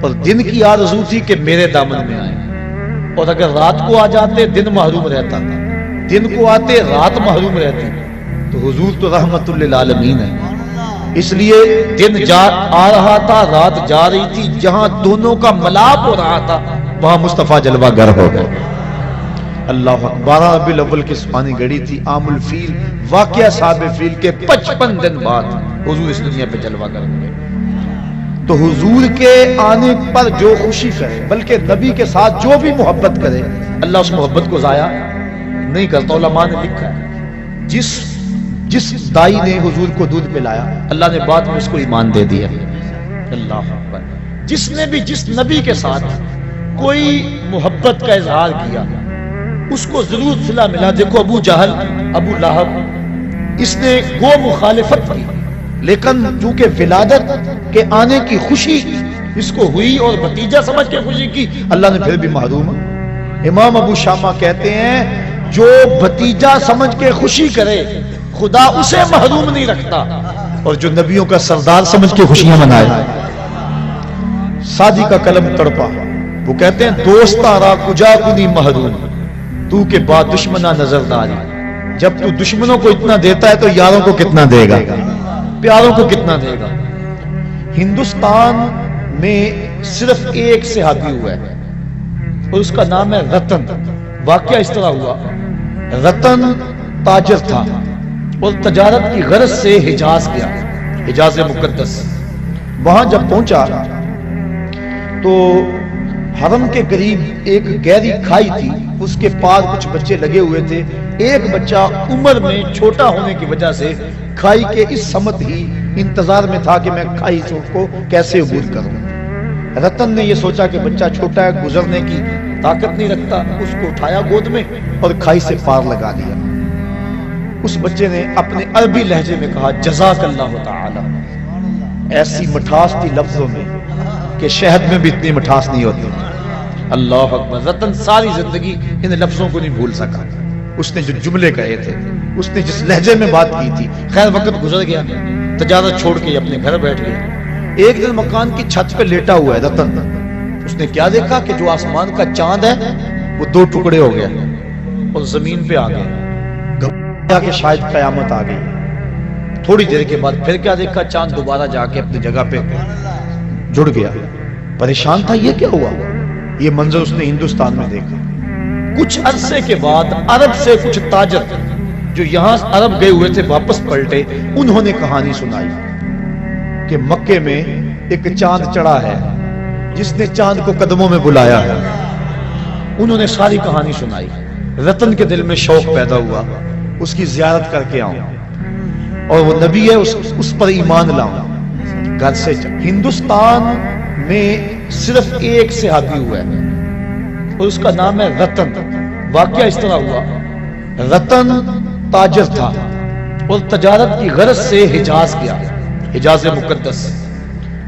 S1: اور دن کی آرزو تھی کہ میرے دامن میں آئے. اور اگر رات کو آ جاتے دن محروم رہتا تھا، دن کو آتے رات محروم رہتی. تو حضور تو رحمت للعالمین ہے. اس لیے دن آ رہا تھا، رات جا رہی تھی. جہاں دونوں کا ملاپ ہو رہا تھا وہاں مصطفیٰ جلوہ گر ہو گئے. اللہ. 12 ربیع الاول کی سہانی گھڑی تھی، عام الفیل، واقعہ صاحب فیل کے 55 دن بعد حضور اس دنیا پہ جلوہ گر ہو گئے. تو حضور کے آنے پر جو خوشی کرے، بلکہ نبی کے ساتھ جو بھی محبت کرے، اللہ اس محبت کو ضائع نہیں کرتا. علماء نے لکھا ہے جس دائی نے حضور کو دودھ پلایا اللہ نے بعد میں اس کو ایمان دے دیا. اللہ اکبر. جس نے بھی جس نبی کے ساتھ کوئی محبت کا اظہار کیا اس کو ضرور صلہ ملا. دیکھو ابو جہل، ابو لہب، اس نے گو مخالفت کی لیکن چونکہ ولادت کے آنے کی خوشی اس کو ہوئی اور بھتیجا سمجھ کے خوشی کی، اللہ نے پھر بھی محروم. امام ابو شامہ کہتے ہیں جو بھتیجا سمجھ کے خوشی کرے خدا اسے محروم نہیں رکھتا، اور جو نبیوں کا سردار سمجھ کے خوشیاں منائے. سادی کا قلم تڑپا، وہ کہتے ہیں دوستا را کجا کنی محروم تو کے بعد دشمنہ نظر داری. جب تو دشمنوں کو اتنا دیتا ہے تو یاروں کو کتنا دے گا، پیاروں کو کتنا دے گا. ہندوستان میں صرف ایک صحابی ہوا ہے اور اس کا نام ہے رتن. واقعہ اس طرح ہوا، رتن تاجر تھا اور تجارت کی غرض سے حجاز گیا، حجاز مقدس. وہاں جب پہنچا تو حرم کے قریب ایک گہری کھائی تھی، اس کے پاس کچھ بچے لگے ہوئے تھے. ایک بچہ عمر میں چھوٹا ہونے کی وجہ سے کھائی کے اس سمت ہی انتظار میں تھا کہ میں کھائی سے اس کو کیسے عبور کروں. رتن نے یہ سوچا کہ بچہ چھوٹا ہے، گزرنے کی طاقت نہیں رکھتا، اس کو اٹھایا گود میں اور کھائی سے پار لگا دیا. اس بچے نے اپنے عربی لہجے میں کہا جزاک اللہ تعالی. ایسی مٹھاس تھی لفظوں میں کہ شہد میں بھی اتنی مٹھاس نہیں ہوتی. اللہ اکبر. رتن ساری زندگی ان لفظوں کو نہیں بھول سکا. اس نے جو جملے کہے تھے، اس نے جس لہجے میں بات کی تھی. خیر وقت گزر گیا، تجارت چھوڑ کے اپنے گھر بیٹھ گیا. ایک دن مکان کی چھت پہ لیٹا ہوا ہے رتن. اس نے کیا دیکھا کہ جو آسمان کا چاند ہے وہ دو ٹکڑے ہو گیا اور زمین پہ آ گیا. گھبرا کہ شاید قیامت آ گئی. تھوڑی دیر کے بعد پھر کیا دیکھا، چاند دوبارہ جا کے اپنی جگہ پہ جڑ گیا. پریشان تھا یہ کیا ہوا. یہ منظر اس نے ہندوستان میں دیکھا. کچھ عرصے کے بعد عرب سے کچھ تاجر جو یہاں عرب گئے ہوئے تھے واپس پلٹے. انہوں نے کہانی سنائی کہ مکے میں ایک چاند چڑھا ہے جس نے چاند کو قدموں میں بلایا ہے. انہوں نے ساری کہانی سنائی. رتن کے دل میں شوق پیدا ہوا اس کی زیارت کر کے آؤں اور وہ نبی ہے اس پر ایمان لاؤں. گھر سے ہندوستان میں صرف ایک صحابی ہوا ہے اور اس کا نام ہے رتن. واقعہ اس طرح ہوا، رتن تاجر تھا اور تجارت کی غرض سے حجاز گیا، حجاز مقدس.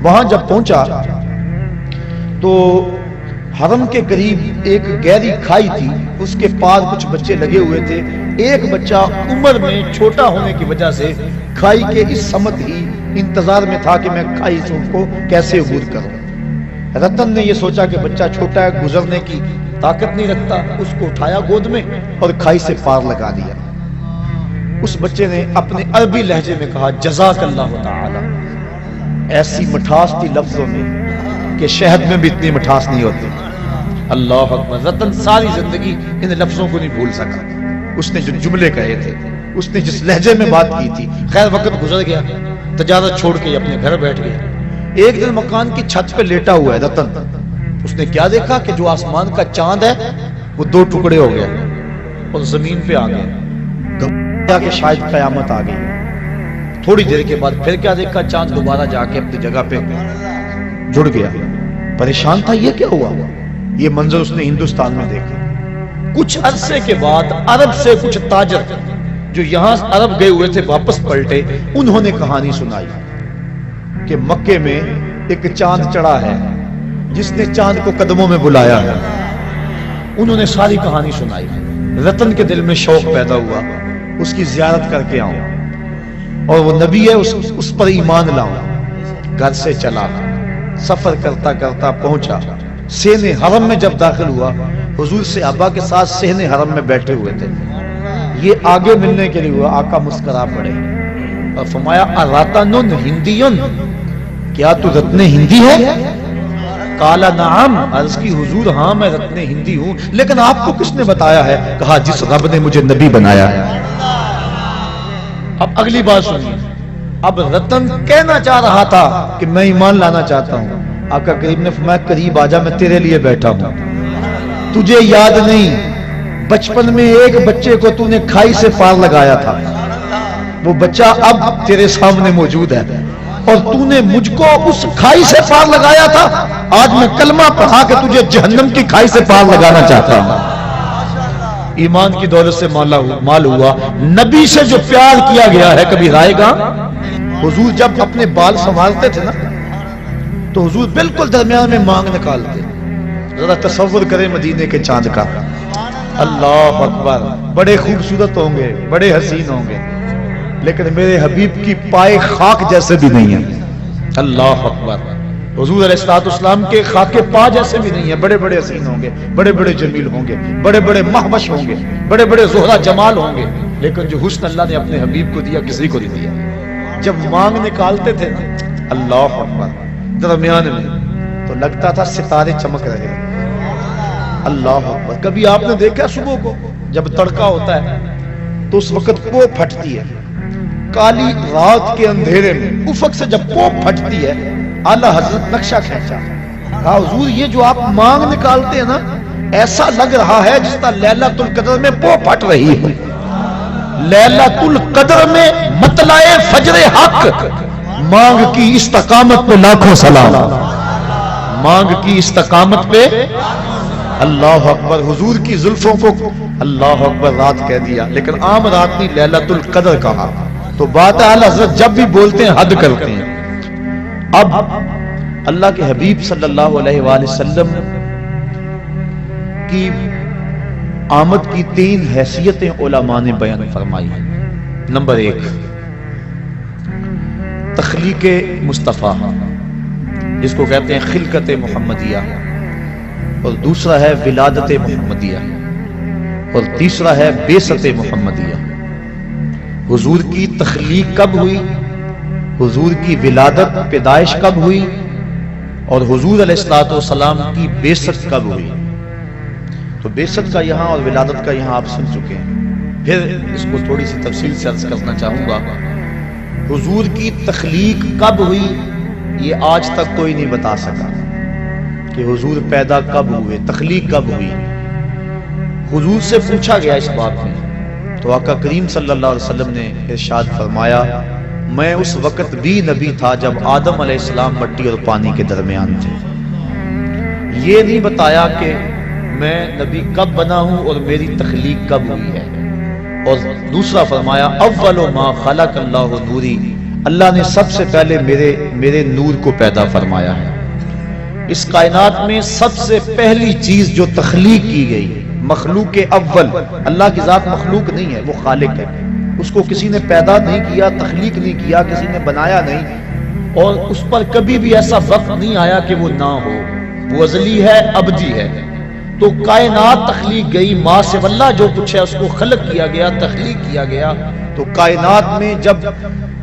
S1: وہاں جب پہنچا تو حرم کے قریب ایک گہری کھائی تھی، اس کے پاس کچھ بچے لگے ہوئے تھے. ایک بچہ عمر میں چھوٹا ہونے کی وجہ سے کھائی کے اس سمت ہی انتظار میں تھا کہ میں کھائی سے اس کو کیسے عبور کروں. رتن نے یہ سوچا کہ بچہ چھوٹا ہے، گزرنے کی طاقت نہیں رکھتا، اس کو اٹھایا گود میں اور کھائی سے پار لگا دیا. اس بچے نے اپنے عربی لہجے میں کہا جزاک اللہ تعالی. ایسی مٹھاس تھی لفظوں میں کہ شہد میں بھی اتنی مٹھاس نہیں ہوتی. اللہ اکبر. رتن ساری زندگی ان لفظوں کو نہیں بھول سکا. اس نے جو جملے کہے تھے، اس نے جس لہجے میں بات کی تھی. خیر وقت گزر گیا، تجارت چھوڑ کے اپنے گھر بیٹھ گیا. ایک دن مکان کی چھت پہ لیٹا ہوا ہے رتن. اس نے کیا دیکھا کہ جو آسمان کا چاند ہے وہ دو ٹکڑے ہو گیا اور زمین پہ آ گیا. گھبرا کہ شاید قیامت آ گئی. تھوڑی دیر کے بعد پھر کیا دیکھا، چاند دوبارہ جا کے اپنی جگہ پہ جڑ گیا. پریشان تھا یہ کیا ہوا. یہ منظر اس نے ہندوستان میں دیکھا. کچھ عرصے کے بعد عرب سے کچھ تاجر جو یہاں عرب گئے ہوئے تھے واپس پلٹے. انہوں نے کہانی سنائی کہ مکے میں ایک چاند چڑھا ہے جس نے چاند کو قدموں میں بلایا ہے. انہوں نے ساری کہانی سنائی. رتن کے دل میں شوق پیدا ہوا اس کی زیارت کر کے آؤں اور وہ نبی ہے اس پر ایمان لاؤں. گھر سے چلا، سفر کرتا کرتا پہنچا سین حرم میں. جب داخل ہوا حضور صحابہ کے ساتھ سین حرم میں بیٹھے ہوئے تھے. یہ آگے ملنے کے لیے ہوا. آقا مسکرا پڑے اور فرمایا اراتن ہندیون، کیا تو رتن ہندی ہے؟ کالا نعم. عرض کی حضور ہاں میں رتن ہندی ہوں، لیکن آپ کو کس نے بتایا ہے؟ کہا جس رب نے مجھے نبی بنایا ہے. اب اگلی بات سنیے. اب رتن کہنا چاہ رہا تھا کہ میں ایمان لانا چاہتا ہوں. آقا کریم نے فرمایا قریب آجا، میں تیرے لیے بیٹھا ہوں. تجھے یاد نہیں بچپن میں ایک بچے کو تو نے کھائی سے پار لگایا تھا. وہ بچہ اب تیرے سامنے موجود ہے اور تو نے مجھ کو اس کھائی سے پار لگایا تھا، آج میں کلمہ پڑھا کے تجھے جہنم کی کھائی سے پار لگانا چاہتا ہوں۔ ایمان کی دولت سے مال ہوا۔ نبی سے جو پیار کیا گیا ہے کبھی رائے گا؟ حضور جب اپنے بال سنبھالتے تھے نا تو حضور بالکل درمیان میں مانگ نکالتے۔ ذرا تصور کریں مدینے کے چاند کا، اللہ اکبر، بڑے خوبصورت ہوں گے، بڑے حسین ہوں گے، لیکن میرے حبیب کی پائے خاک جیسے بھی نہیں ہیں۔ اللہ اکبر، حضور علیہ الصلوۃ والسلام کے خاک پا جیسے بھی نہیں ہیں۔ بڑے بڑے حسین ہوں گے، بڑے بڑے جمیل ہوں گے، بڑے بڑے مہوش ہوں گے، بڑے بڑے زہرہ جمال ہوں گے، لیکن جو حسن اللہ نے اپنے حبیب کو دیا کسی کو نہیں دیا۔ جب مانگ نکالتے تھے نا، اللہ اکبر، درمیان میں تو لگتا تھا ستارے چمک رہے ہیں۔ اللہ اکبر، کبھی آپ نے دیکھا صبح کو جب تڑکا ہوتا ہے تو اس وقت پو پھٹتی ہے، کالی رات کے اندھیرے میں افق سے جب پو پھٹتی ہے، اعلیٰ حضرت نقشہ کھینچا، کہا حضور یہ جو آپ مانگ نکالتے ہیں نا، ایسا لگ رہا ہے جس طرح لیلۃ القدر میں پو پھٹ رہی ہے۔ لیلۃ القدر میں مطلع فجر حق، مانگ کی استقامت پہ لاکھوں سلام، مانگ کی استقامت پہ اللہ اکبر۔ حضور کی زلفوں کو اللہ اکبر رات کہہ دیا، لیکن عام رات نہیں، لیلۃ القدر کہا۔ تو بات اعلیٰ حضرت جب بھی بولتے ہیں حد کرتے ہیں۔ اب اللہ کے حبیب صلی اللہ علیہ وآلہ وسلم کی آمد کی 3 حیثیتیں علماء نے بیان فرمائی ہیں۔ نمبر 1، تخلیق مصطفیٰ، جس کو کہتے ہیں خلقت محمدیہ، اور دوسرا ہے ولادت محمدیہ، اور تیسرا ہے بعثت محمدیہ۔ حضور کی تخلیق کب ہوئی، حضور کی ولادت پیدائش کب ہوئی، اور حضور علیہ الصلوۃ والسلام کی بعثت کب ہوئی۔ تو بعثت کا یہاں اور ولادت کا یہاں آپ سن چکے ہیں، پھر اس کو تھوڑی سی تفصیل سے عرض کرنا چاہوں گا۔ حضور کی تخلیق کب ہوئی یہ آج تک کوئی نہیں بتا سکا کہ حضور پیدا کب ہوئے، تخلیق کب ہوئی۔ حضور سے پوچھا گیا اس بات میں تو آقا کریم صلی اللہ علیہ وسلم نے ارشاد فرمایا، میں اس وقت بھی نبی تھا جب آدم علیہ السلام مٹی اور پانی کے درمیان تھے۔ یہ نہیں بتایا کہ میں نبی کب بنا ہوں اور میری تخلیق کب ہوئی ہے۔ اور دوسرا فرمایا، اول ما خلق اللہ نوری، اللہ نے سب سے پہلے میرے نور کو پیدا فرمایا ہے۔ اس کائنات میں سب سے پہلی چیز جو تخلیق کی گئی، مخلوق اول، اللہ کی ذات مخلوق نہیں ہے، وہ خالق ہے، اس کو کسی نے پیدا نہیں کیا، تخلیق نہیں کیا، کسی نے بنایا نہیں، اور اس پر کبھی بھی ایسا وقت نہیں آیا کہ وہ نہ ہو، وہ ازلی ہے، ابدی ہے۔ تو کائنات تخلیق گئی، ماں سے اللہ جو کچھ ہے اس کو خلق کیا گیا، تخلیق کیا گیا۔ تو کائنات میں جب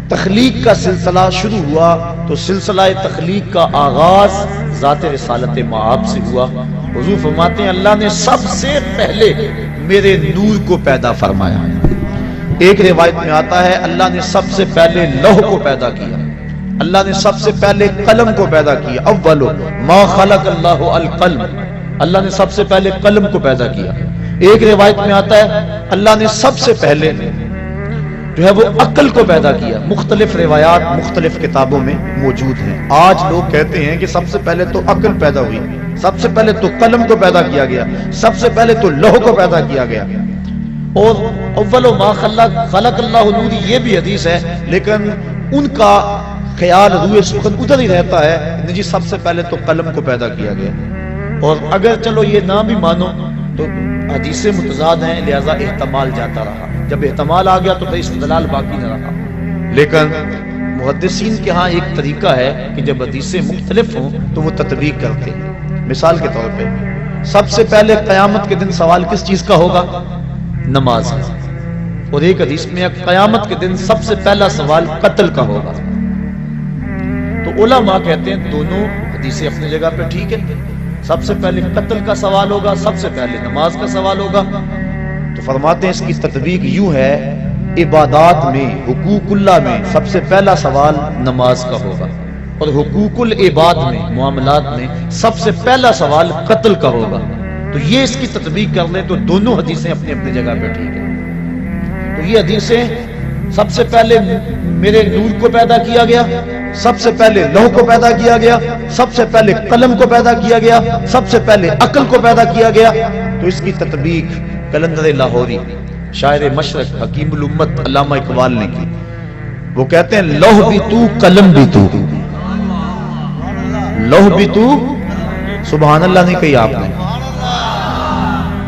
S1: تخلیق کا سلسلہ شروع ہوا تو سلسلہ تخلیق کا آغاز ذات رسالت مآب سے ہوا۔ حضور فرماتے ہیں اللہ نے سب سے پہلے میرے نور کو پیدا فرمایا۔ ایک روایت میں آتا ہے اللہ نے سب سے پہلے لوح کو پیدا کیا، اللہ نے سب سے پہلے قلم کو پیدا کیا، اول ما خلق اللہ القلم، اللہ نے سب سے پہلے قلم کو پیدا کیا۔ ایک روایت میں آتا ہے اللہ نے سب سے پہلے جو ہے وہ عقل کو پیدا کیا۔ مختلف روایات مختلف کتابوں میں موجود ہیں۔ آج لوگ کہتے ہیں کہ سب سے پہلے تو عقل پیدا ہوئی، سب سے پہلے تو قلم کو پیدا کیا گیا، سب سے پہلے تو لوح کو پیدا کیا گیا، اور اول ما خلق اللہ نوری یہ بھی حدیث ہے، لیکن ان کا خیال روئے سخن ادھر ہی رہتا ہے جی سب سے پہلے تو قلم کو پیدا کیا گیا۔ اور اگر چلو یہ نہ بھی مانو تو حدیثیں متضاد ہیں، لہذا احتمال جاتا رہا، جب احتمال آ گیا تو پھر استدلال باقی نہ رہا۔ لیکن محدثین کے ہاں ایک طریقہ ہے کہ جب حدیثیں مختلف ہوں تو وہ تطبیق کرتے ہیں۔ مثال کے طور پہ سب سے پہلے قیامت کے دن سوال کس چیز کا ہوگا؟ نماز کا۔ اور ایک حدیث میں قیامت کے دن سب سے پہلا سوال قتل کا ہوگا۔ تو علماء کہتے ہیں دونوں حدیثیں اپنی جگہ پہ ٹھیک ہے، سب سے پہلے قتل کا سوال ہوگا، سب سے پہلے نماز کا سوال ہوگا۔ تو فرماتے ہیں اس کی تطبیق یوں ہے، عبادات میں حقوق اللہ میں سب سے پہلا سوال نماز کا ہوگا، اور حقوق العباد میں معاملات میں سب سے پہلا سوال قتل کا ہوگا۔ تو یہ اس کی تطبیق کر لیں تو دونوں حدیثیں اپنی اپنی جگہ پہ ٹھیک ہیں۔ تو یہ حدیثیں سب سے پہلے میرے نور کو پیدا کیا گیا، سب سے پہلے لوح کو پیدا کیا گیا، سب سے پہلے قلم کو پیدا کیا گیا، سب سے پہلے عقل کو پیدا کیا گیا۔ تو اس کی تطبیق قلندر لاہوری شاعر مشرق حکیم الامت علامہ اقبال نے کی۔ وہ کہتے ہیں لوح بھی تو قلم بھی تو، لوح بھی تو، سبحان اللہ نہیں کہی آپ نے،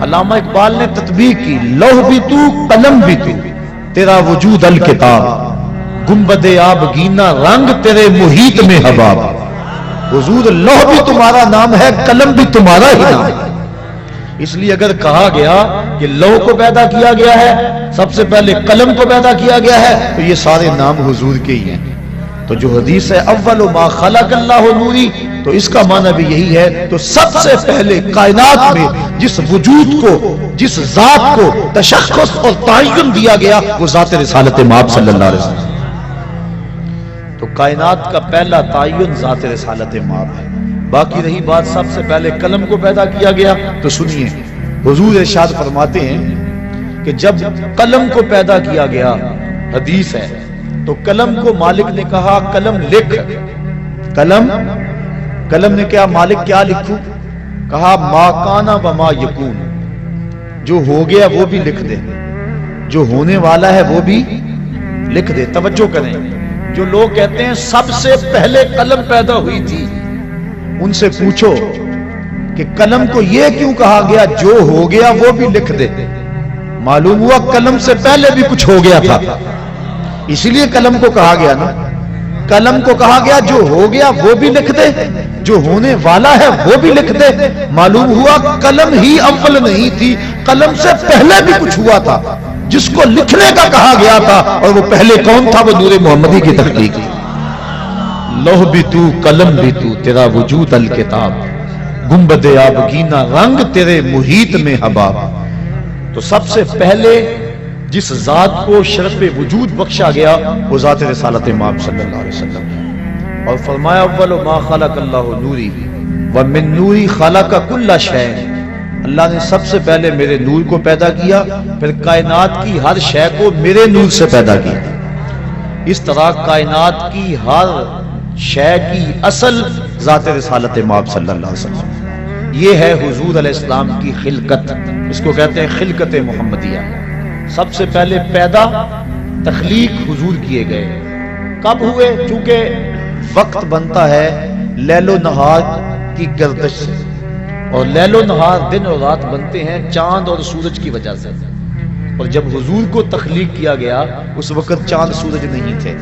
S1: علامہ اقبال نے تطبیق کی، لوح بھی تو قلم بھی تو، تیرا وجود الکتاب، گنبد آب گینا رنگ تیرے محیط میں حباب۔ حضور لوح بھی تمہارا نام ہے، قلم بھی تمہارا ہی نام ہے۔ اس لیے اگر کہا گیا کہ لوح کو پیدا کیا گیا ہے، سب سے پہلے قلم کو پیدا کیا گیا ہے، تو یہ سارے نام حضور کے ہی ہیں۔ تو جو حدیث ہے اول ما خلق اللہ نوری، تو اس کا معنی بھی یہی ہے۔ تو سب سے پہلے کائنات میں جس وجود کو، جس ذات کو تشخص اور تعین دیا گیا، وہ ذات رسالت مآب صلی اللہ علیہ وسلم۔ تو کائنات کا پہلا تعین ذات رسالت مآب ہے۔ باقی رہی بات سب سے پہلے قلم کو پیدا کیا گیا، تو سنیے حضور ارشاد فرماتے ہیں کہ جب قلم کو پیدا کیا گیا، حدیث ہے، تو قلم کو مالک نے کہا قلم لکھ۔ قلم نے کہا مالک کیا لکھوں؟ کہا ما کانا و ما یکون، جو ہو گیا وہ بھی لکھ دے، جو ہونے والا ہے وہ بھی لکھ دے۔ توجہ کریں، جو لوگ کہتے ہیں سب سے پہلے قلم پیدا ہوئی تھی، ان سے پوچھو کہ قلم کو یہ کیوں کہا گیا جو ہو گیا وہ بھی لکھ دے؟ معلوم ہوا قلم سے پہلے بھی کچھ ہو گیا تھا، اسی لیے قلم کو کہا گیا نا۔ قلم کو کہا گیا جو ہو گیا وہ بھی لکھ دے، جو ہونے والا ہے وہ بھی لکھ دے۔ معلوم ہوا قلم ہی اول نہیں تھی، قلم سے پہلے بھی کچھ ہوا تھا جس کو لکھنے کا کہا گیا تھا، اور وہ پہلے کون تھا؟ وہ نور محمدی کی تخلیق تھی۔ لوح بھی تو قلم بھی تو، تیرا وجود الکتاب، گنبد آبگینہ رنگ تیرے محیط میں حباب۔ تو سب سے پہلے جس ذات کو شرف وجود بخشا گیا وہ ذات رسالت مآب صلی اللہ علیہ وسلم، اور فرمایا اول ما خلق اللہ نوری ومن نوری خلق کل شیء۔ اللہ نے سب سے پہلے میرے نور کو پیدا کیا، پھر کائنات کی ہر شے کو میرے نور سے پیدا کیا۔ اس طرح کائنات کی ہر شے کی اصل ذات رسالت مآب صلی اللہ علیہ وسلم۔ یہ ہے حضور علیہ السلام کی خلقت، اس کو کہتے ہیں خلقت محمدیہ۔ سب سے پہلے پیدا تخلیق حضور کیے گئے، کب ہوئے؟ چونکہ وقت بنتا ہے لیل و نہار کی گردش سے، اور لیل و نہار دن اور رات بنتے ہیں چاند اور سورج کی وجہ سے۔ اور جب حضور کو تخلیق کیا گیا اس وقت چاند سورج نہیں تھے،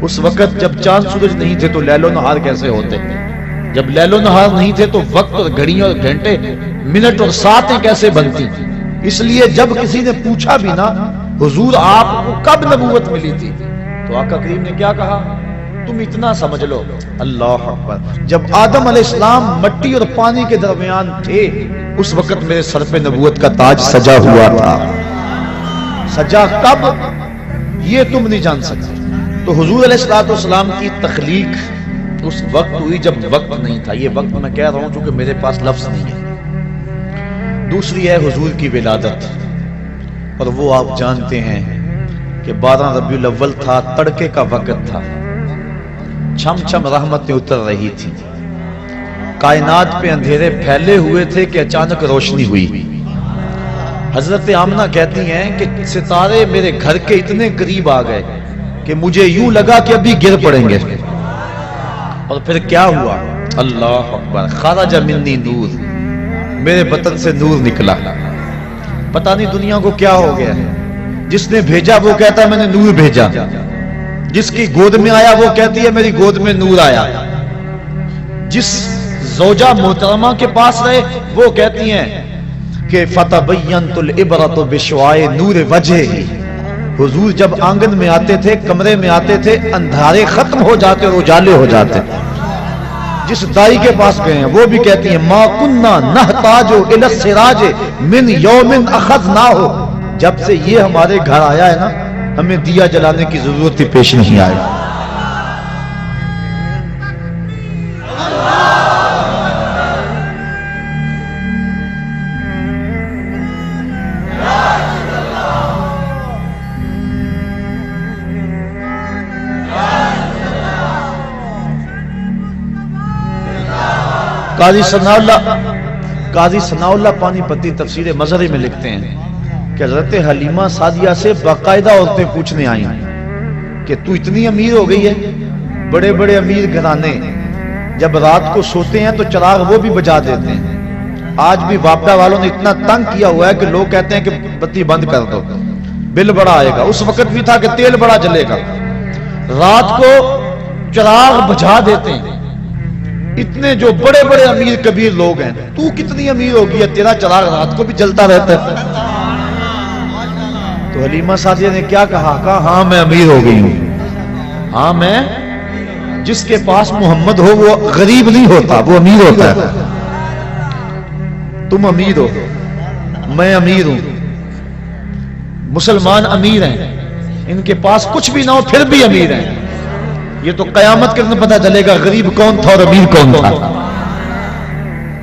S1: اس وقت جب چاند سورج نہیں تھے تو لیل و نہار کیسے ہوتے؟ جب لیل و نہار نہیں تھے تو وقت اور گھڑیاں اور گھنٹے، منٹ اور ساعتیں کیسے بنتی؟ اس لیے جب کسی نے پوچھا بھی نا حضور آپ کو کب نبوت ملی تھی، تو آقا کریم نے کیا کہا؟ تم اتنا سمجھ لو، اللہ اکبر، جب آدم علیہ السلام مٹی اور پانی کے درمیان تھے اس وقت میرے سر پہ نبوت کا تاج سجا ہوا تھا۔ سجا کب یہ تم نہیں جان سکتے۔ تو حضور علیہ السلام کی تخلیق اس وقت ہوئی جب وقت نہیں تھا۔ یہ وقت میں کہہ رہا ہوں چونکہ میرے پاس لفظ نہیں ہے۔ دوسری ہے حضور کی ولادت، اور وہ آپ جانتے ہیں کہ 12 ربیع الاول تھا، تڑکے کا وقت تھا، چھم چھم رحمتیں اتر رہی تھی، کائنات پہ اندھیرے پھیلے ہوئے تھے کہ اچانک روشنی ہوئی۔ حضرت آمنہ کہتی ہیں کہ ستارے میرے گھر کے اتنے قریب آ گئے کہ مجھے یوں لگا کہ ابھی گر پڑیں گے، اور پھر کیا ہوا؟ اللہ اکبر، خرج منی نور، میرے بطن سے نور نکلا۔ پتہ نہیں دنیا کو کیا ہو گیا ہے، جس نے بھیجا وہ کہتا ہے میں نے نور بھیجا، جس کی گود میں آیا وہ کہتی ہے میری گود میں نور آیا، جس زوجہ محترمہ کے پاس رہے وہ کہتی ہیں کہ فتبینت العبرۃ بشعاع نور وجہہ۔ حضور جب آنگن میں آتے تھے، کمرے میں آتے تھے، اندھارے ختم ہو جاتے اور اجالے ہو جاتے۔ جس دائی کے پاس گئے ہیں وہ بھی کہتی ہیں ما کننا نحتاج الی السراج من یوم اخذناہ، جب سے یہ ہمارے گھر آیا ہے نا ہمیں دیا جلانے کی ضرورت ہی پیش نہیں آئی۔ قاضی ثناء اللہ پانی پتی تفسیر مظہری میں لکھتے ہیں کہ حضرت حلیمہ سعدیہ سے باقاعدہ عورتیں پوچھنے آئیں کہ تو اتنی امیر ہو گئی ہے. بڑے بڑے امیر گھرانے جب رات کو سوتے ہیں تو چراغ وہ بھی بجا دیتے ہیں. آج بھی واپڈا والوں نے اتنا تنگ کیا ہوا ہے کہ لوگ کہتے ہیں کہ بتی بند کر دو، بل بڑا آئے گا. اس وقت بھی تھا کہ تیل بڑا جلے گا، رات کو چراغ بجھا دیتے ہیں. اتنے جو بڑے بڑے امیر کبیر لوگ ہیں، تو کتنی امیر ہوگی ہے، تیرا چراغ رات کو بھی جلتا رہتا ہے. تو حلیمہ سعدیہ نے کیا کہا؟ ہاں میں امیر ہو گئی ہوں. ہاں میں، جس کے پاس محمد ہو وہ غریب نہیں ہوتا، وہ امیر ہوتا ہے. تم امیر ہو، میں امیر ہوں، مسلمان امیر ہیں، ان کے پاس کچھ بھی نہ ہو پھر بھی امیر ہیں. یہ تو قیامت کے دن پتہ چلے گا غریب کون تھا اور امیر کون تھا.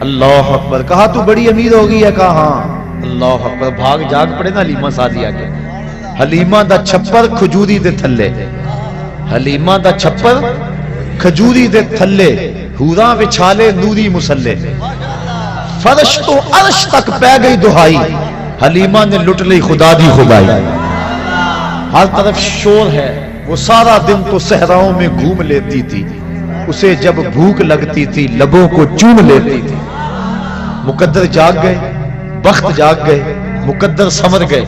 S1: اللہ اکبر. کہا تو بڑی امیر ہو گئی ہے؟ کہا ہاں. اللہ اکبر. بھاگ جاگ پڑے نا حلیمہ سعدیہ کے. حلیمہ دا چھپر کھجوری دے تھلے، حلیمہ دا چھپر کھجوری دے تھلے، حوراں وچھالے نوری مسلے، فرش تو عرش تک پہ گئی دہائی، حلیمہ نے لٹ لی خدا دی خدائی. ہر طرف شور ہے، وہ سارا دن تو صحراؤں میں گھوم لیتی تھی، اسے جب بھوک لگتی تھی لبوں کو چوم لیتی تھی. مقدر جاگ گئے، بخت جاگ گئے، مقدر سمر گئے.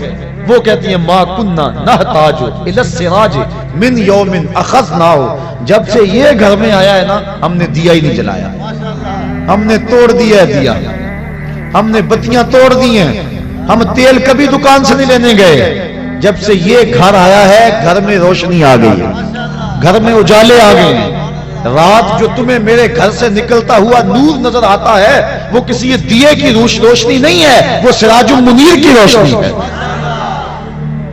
S1: وہ کہتی ہیں ما کننا نحتاج الی السراج من یوم اخذناہ. جب سے یہ گھر میں آیا ہے نا، ہم نے دیا ہی نہیں جلایا، ہم نے توڑ دیا ہے دیا، ہم نے بتیاں توڑ دی ہیں، ہم تیل کبھی دکان سے نہیں لینے گئے. جب سے یہ گھر آیا ہے گھر میں روشنی آ گئی ہے، گھر میں اجالے آ گئے ہیں. رات جو تمہیں میرے گھر سے نکلتا ہوا نور نظر آتا ہے وہ کسی دیے کی روشنی نہیں ہے، وہ سراج المنیر کی روشنی ہے.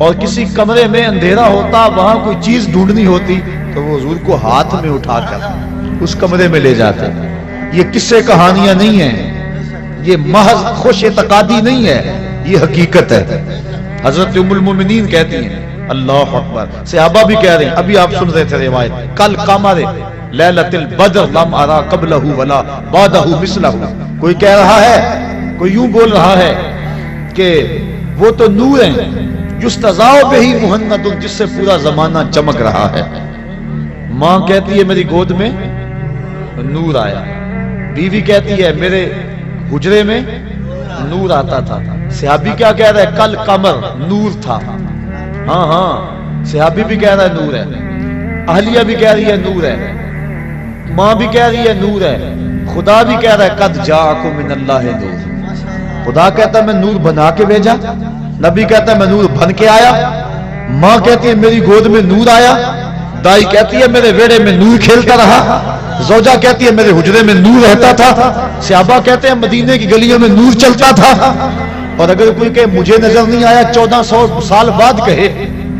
S1: اور کسی کمرے میں اندھیرا ہوتا، وہاں کوئی چیز ڈھونڈنی ہوتی تو وہ حضور کو ہاتھ میں اٹھا کر اس کمرے میں لے جاتے. یہ قصے کہانیاں نہیں ہیں، یہ محض خوش اعتقادی نہیں ہے، یہ حقیقت ہے. حضرت ام المومنین کہتی ہیں اللہ اکبر. صحابہ بھی کہہ رہے ہیں، ابھی آپ سن رہے تھے روایت، کل قمر لیلۃ البدر لم ارا قبلہ ولا بعدہ مثلہ. کوئی کہہ رہا ہے، کوئی یوں بول رہا ہے کہ وہ تو نور ہیں یستضاء بہ مہند، جس سے پورا زمانہ چمک رہا ہے. ماں کہتی ہے میری گود میں نور آیا، بیوی کہتی ہے میرے حجرے میں نور آتا تھا. صحابی کیا کہہ رہا ہے؟ کل قمر نور تھا. ہاں ہاں صحابی بھی کہہ رہا ہے نور ہے، اہلیہ بھی کہہ رہی ہے نور ہے، ماں بھی کہہ رہی ہے نور ہے، خدا بھی کہہ رہا ہے قد جاءکم من اللہ نور. خدا کہتا ہے میں نور بنا کے بھیجا، نبی کہتا ہے میں نور بن کے آیا. ماں کہتی ہے میری گود میں نور آیا، دائی کہتی ہے میرے ویڑے میں نور کھیلتا رہا، زوجہ کہتی ہے میرے حجرے میں نور رہتا تھا، صحابہ کہتے ہیں مدینے کی گلیوں میں نور چلتا تھا. اور اگر کوئی کہے مجھے نظر نہیں آیا 1400 سال بعد کہے،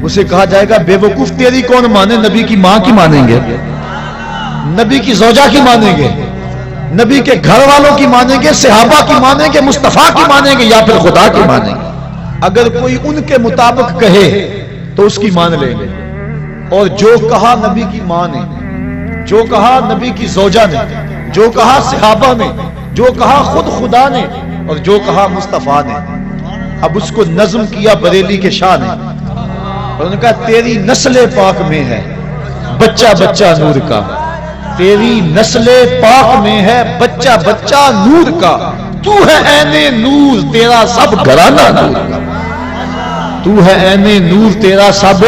S1: اسے کہا جائے گا بے وقوف تیری کون مانے؟ نبی کی ماں کی مانیں گے، نبی کی زوجہ کی مانیں گے، نبی کے گھر والوں کی مانیں گے، صحابہ کی مانیں گے، مصطفیٰ کی مانیں گے، یا پھر خدا کی مانیں گے. اگر کوئی ان کے مطابق کہے تو اس کی مان لیں گے. اور جو کہا نبی کی ماں نے، جو کہا نبی کی زوجہ نے، جو کہا صحابہ نے، جو کہا خود خدا نے، اور جو کہا مصطفیٰ نے. اب اس کو نظم کیا بریلی کے شاہ نے، اور انہوں نے کہا تیری نسل پاک میں ہے بچہ بچہ نور کا، تیری نسل پاک میں ہے بچہ بچہ نور کا، تو ہے عین نور تیرا سب گھرانہ نور کا، تو ہے عین نور تیرا سب.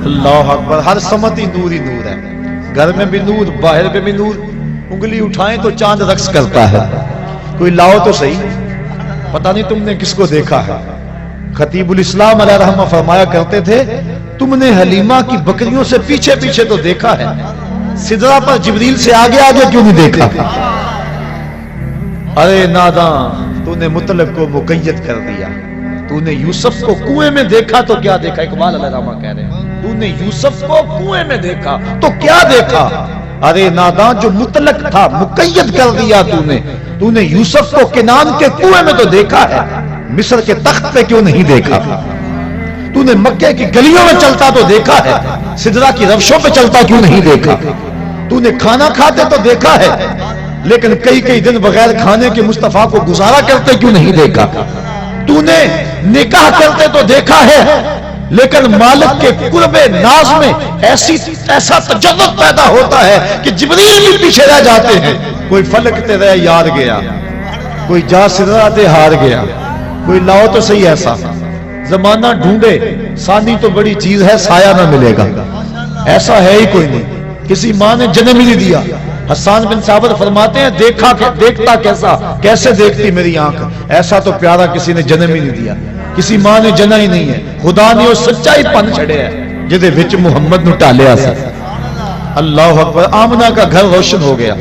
S1: اللہ اکبر. ہر سمتی نور ہی نور ہے، گھر میں بھی نور، باہر پہ بھی نور. انگلی اٹھائیں تو چاند رقص کرتا ہے. کوئی لاؤ تو صحیح. پتہ نہیں تم نے کس کو دیکھا ہے. خطیب الاسلام علیہ رحمہ فرمایا کرتے تھے تم نے حلیمہ کی بکریوں سے پیچھے پیچھے تو دیکھا ہے، سدرہ پر جبریل سے آگے آگے کیوں نہیں دیکھا؟ ارے ناداں تو نے مطلب کو مقید کر دیا. تو نے یوسف کو کنویں میں دیکھا تو کیا دیکھا؟ اقبال علیہ رحمہ کہہ رہے ہیں تو نے یوسف کو کنویں میں دیکھا تو کیا دیکھا؟ ارے ناداں جو مطلق تھا مقید کر دیا تو نے یوسف کو کنان کے کنویں میں تو دیکھا ہے، مصر کے تخت پہ کیوں نہیں دیکھا؟ تو نے مکے کی گلیوں میں چلتا تو دیکھا ہے، سدرہ کی روشوں پہ چلتا کیوں نہیں دیکھا؟ تو نے کھانا کھاتے تو دیکھا ہے، لیکن کئی کئی دن بغیر کھانے کے مصطفیٰ کو گزارا کرتے کیوں نہیں دیکھا؟ تو نے نکاح کرتے تو دیکھا ہے، لیکن مالک کے قرب ناز میں ایسا تجرد پیدا ہوتا ہے کہ جبریل بھی پیچھے رہ جاتے ہیں. کوئی فلک تے رہ یار گیا، کوئی جا سدرا تے ہار گیا، کوئی لاؤ تو صحیح ایسا. زمانہ ڈھونڈے ثانی تو بڑی چیز ہے، سایہ نہ ملے گا. ایسا ہے ہی کوئی نہیں. کسی ماں نے جنم ہی نہیں دیا. حسان بن ثابت فرماتے ہیں دیکھتا کیسا، کیسے دیکھتی میری آنکھ، ایسا تو پیارا کسی نے جنم ہی نہیں دیا. کسی ماں نے جنا ہی نہیں ہے. خدا نے وہ سچائی پن چھڑے ہے جدے وچ محمد نو ٹالیا سی. اللہ اکبر. آمنہ کا گھر روشن ہو گیا.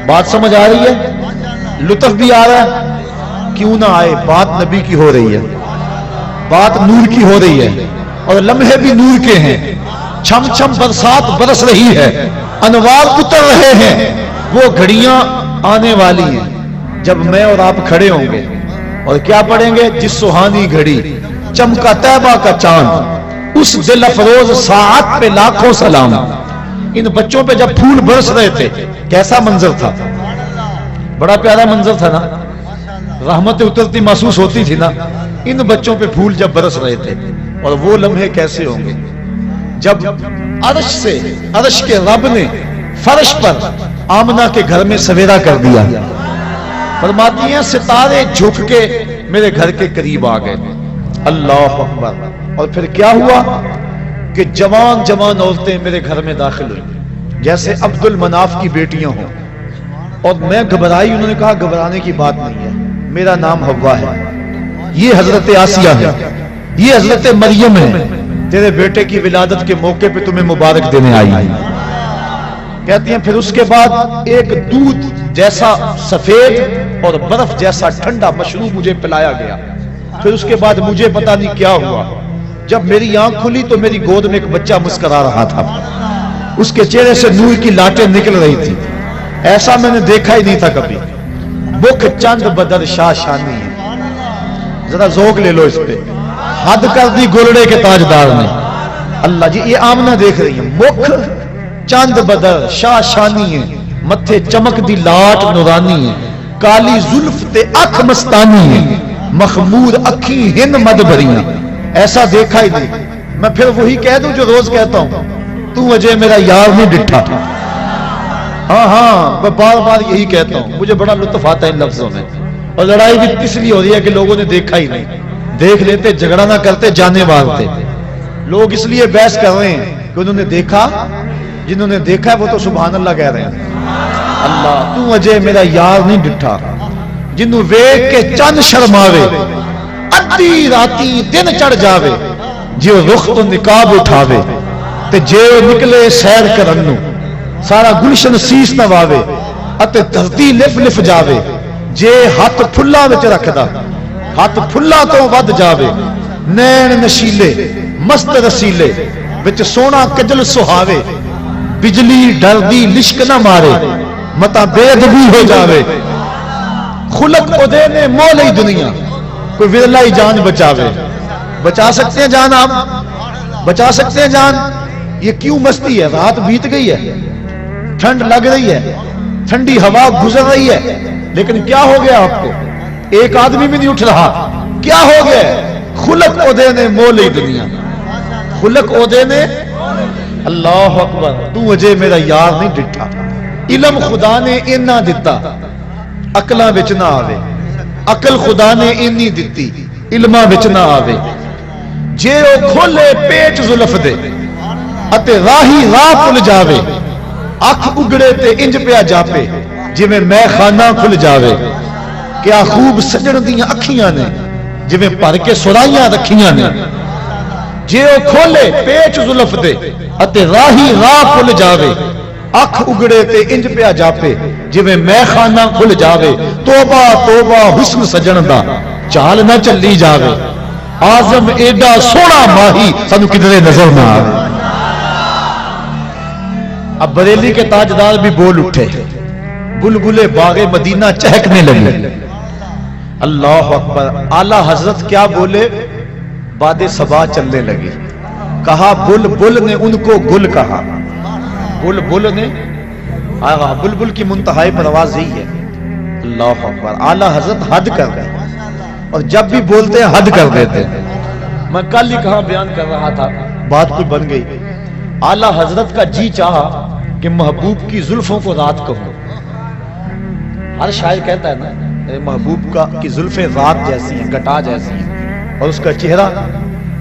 S1: بات سمجھ آ رہی ہے؟ لطف بھی آ رہا ہے؟ کیوں نہ آئے، بات نبی کی ہو رہی ہے، بات نور کی ہو رہی ہے، اور لمحے بھی نور کے ہیں. چھم چھم برسات برس رہی ہے، انوار اتر رہے ہیں. وہ گھڑیاں آنے والی ہیں جب میں اور آپ کھڑے ہوں گے اور کیا پڑھیں گے؟ جس سہانی گھڑی چمکا طیبہ کا چاند، اس دل افروز ساعت پہ لاکھوں سلام. ان بچوں پہ جب پھول برس رہے تھے کیسا منظر تھا؟ بڑا پیارا منظر تھا نا. رحمت اترتی محسوس ہوتی تھی نا. ان بچوں پہ پھول جب برس رہے تھے، اور وہ لمحے کیسے ہوں گے جب عرش کے رب نے فرش پر آمنہ کے گھر میں سویرا کر دیا. فرماتی ہیں ستارے جھک کے میرے گھر کے قریب آ گئے. اللہ اکبر. اور پھر کیا ہوا کہ جوان جوان عورتیں میرے گھر میں داخل ہوئی جیسے عبد المناف کی بیٹیاں ہوں. اور میں گھبرائی. انہوں نے کہا گھبرانے کی بات نہیں ہے، میرا نام حوا ہے، یہ حضرت آسیہ ہے، یہ حضرت مریم ہے، تیرے بیٹے کی ولادت کے موقع پہ تمہیں مبارک دینے آئی. کہتی ہیں پھر اس کے بعد ایک دودھ جیسا سفید اور برف جیسا ٹھنڈا مشروب مجھے پلایا گیا. پھر اس کے بعد مجھے پتا نہیں کیا ہوا، جب میری آنکھ کھلی تو میری گود میں ایک بچہ مسکرا رہا تھا. اس کے چہرے سے نور کی لاٹیں نکل رہی تھی. ایسا میں نے دیکھا ہی نہیں تھا کبھی. بک چند بدر شاہ شانی ہے. ذرا ذوق لے لو اس پہ. حد کر دی گولڑے کے تاجدار نے. اللہ جی یہ آمنہ دیکھ رہی ہے. مکھ چند بدر شاہ شانی ہے، متھے چمک دی لاٹ نورانی ہے، کالی زلف تے اکھ مستانی ہے، مخمور اکھی ہن مد بھریاں. ایسا دیکھا ہی نہیں. میں پھر وہی کہہ دوں جو روز کہتا ہوں، تو اجے میرا یار نہیں ڈٹھا. ہاں میں بار بار یہی کہتا ہوں. مجھے بڑا لطف آتا ہے ان لفظوں میں. اور لڑائی بھی اس لیے ہو رہی ہے کہ لوگوں نے دیکھا ہی نہیں. دیکھ لیتے جھگڑا نہ کرتے، جانے مارتے. لوگ اس لیے بحث کر رہے ہیں کہ انہوں نے دیکھا. جنہوں نے دیکھا ہے وہ تو سبحان اللہ کہہ رہے ہیں. اللہ تو اجے میرا یار نہیں ڈٹھا. جنہوں ویکھ کے چند شرماوے، ادھی راتی دن چڑھ جاوے، جو رخ تو نقاب اٹھاوے تے جے نکلے سیر کرن نو، سارا گلشن سیس نواوے اتے دھرتی لف لف جاوے. جے ہاتھ پھلا وچ رکھدا ہاتھ پھلا تو ود جاوے. نین نشیلے مست رسیلے وچ سونا کجل سہاوے. بجلی ڈردی لشک نہ مارے متا بے ادبی ہو جاوے. خلق خدے نے مولی دنیا، کوئی ورلا ہی جان بچاوے. بچا سکتے ہیں جان؟ آپ بچا سکتے ہیں جان؟ یہ کیوں مستی ہے؟ رات بیت گئی ہے، ٹھنڈ لگ رہی ہے، ٹھنڈی ہوا گزر رہی ہے، لیکن کیا ہو گیا آپ کو؟ ایک آدمی بھی نہیں اٹھ رہا. کیا ہو گیا؟ خلق خدے نے مولی دنیا. خلق خدے نے. اللہ اکبر. تو اجے میرا یار نہیں ڈٹھا. علم خدا نے اینا دتا، عقلاں وچ نہ آوے. عقل خدا نے اینی دتی، علماں وچ نہ آوے. جے او کھولے پیٹ زلف دے اتے راہی راہ کھل جاوے. اکھ اگڑے تے انج پیا جاپے جویں میں خانہ کھل جاوے. کیا خوب سجن دیاں اکھیاں نے جویں بھر کے سرائیاں رکھیاں نے. جے او کھولے پیچ زلف دے اتے راہی راہ کھل جاوے. اکھ اگڑے تے انج پیا جاپے جویں میں خانہ کھل جاوے. توبہ توبہ حسن سجن دا چال نہ چلی جاوے. آزم ایڈا سونا ماہی سانو کدھرے نظر نہ آوے. اب بریلی کے تاجدار بھی بول اٹھے. بلبلے باغ مدینہ چہکنے لگے. اللہ اکبر. اعلیٰ حضرت کیا بولے؟ باد صبا چلنے لگی. کہا بل بل نے ان کو گل کہا. بل بل نے آغا بلبل کی منتہائی پرواز یہی ہے. اللہ اکبر. اعلی حضرت حد کر گئے اور جب بھی بولتے ہیں حد کر دیتے ہیں. میں کل ہی کہاں بیان کر رہا تھا, بات کوئی بن گئی. اعلی حضرت کا جی چاہا کہ محبوب کی زلفوں کو رات کہوں. ہر شاعر کہتا ہے نا میرے محبوب کی زلفیں رات جیسی ہیں, گٹا جیسی ہیں, اور اس کا چہرہ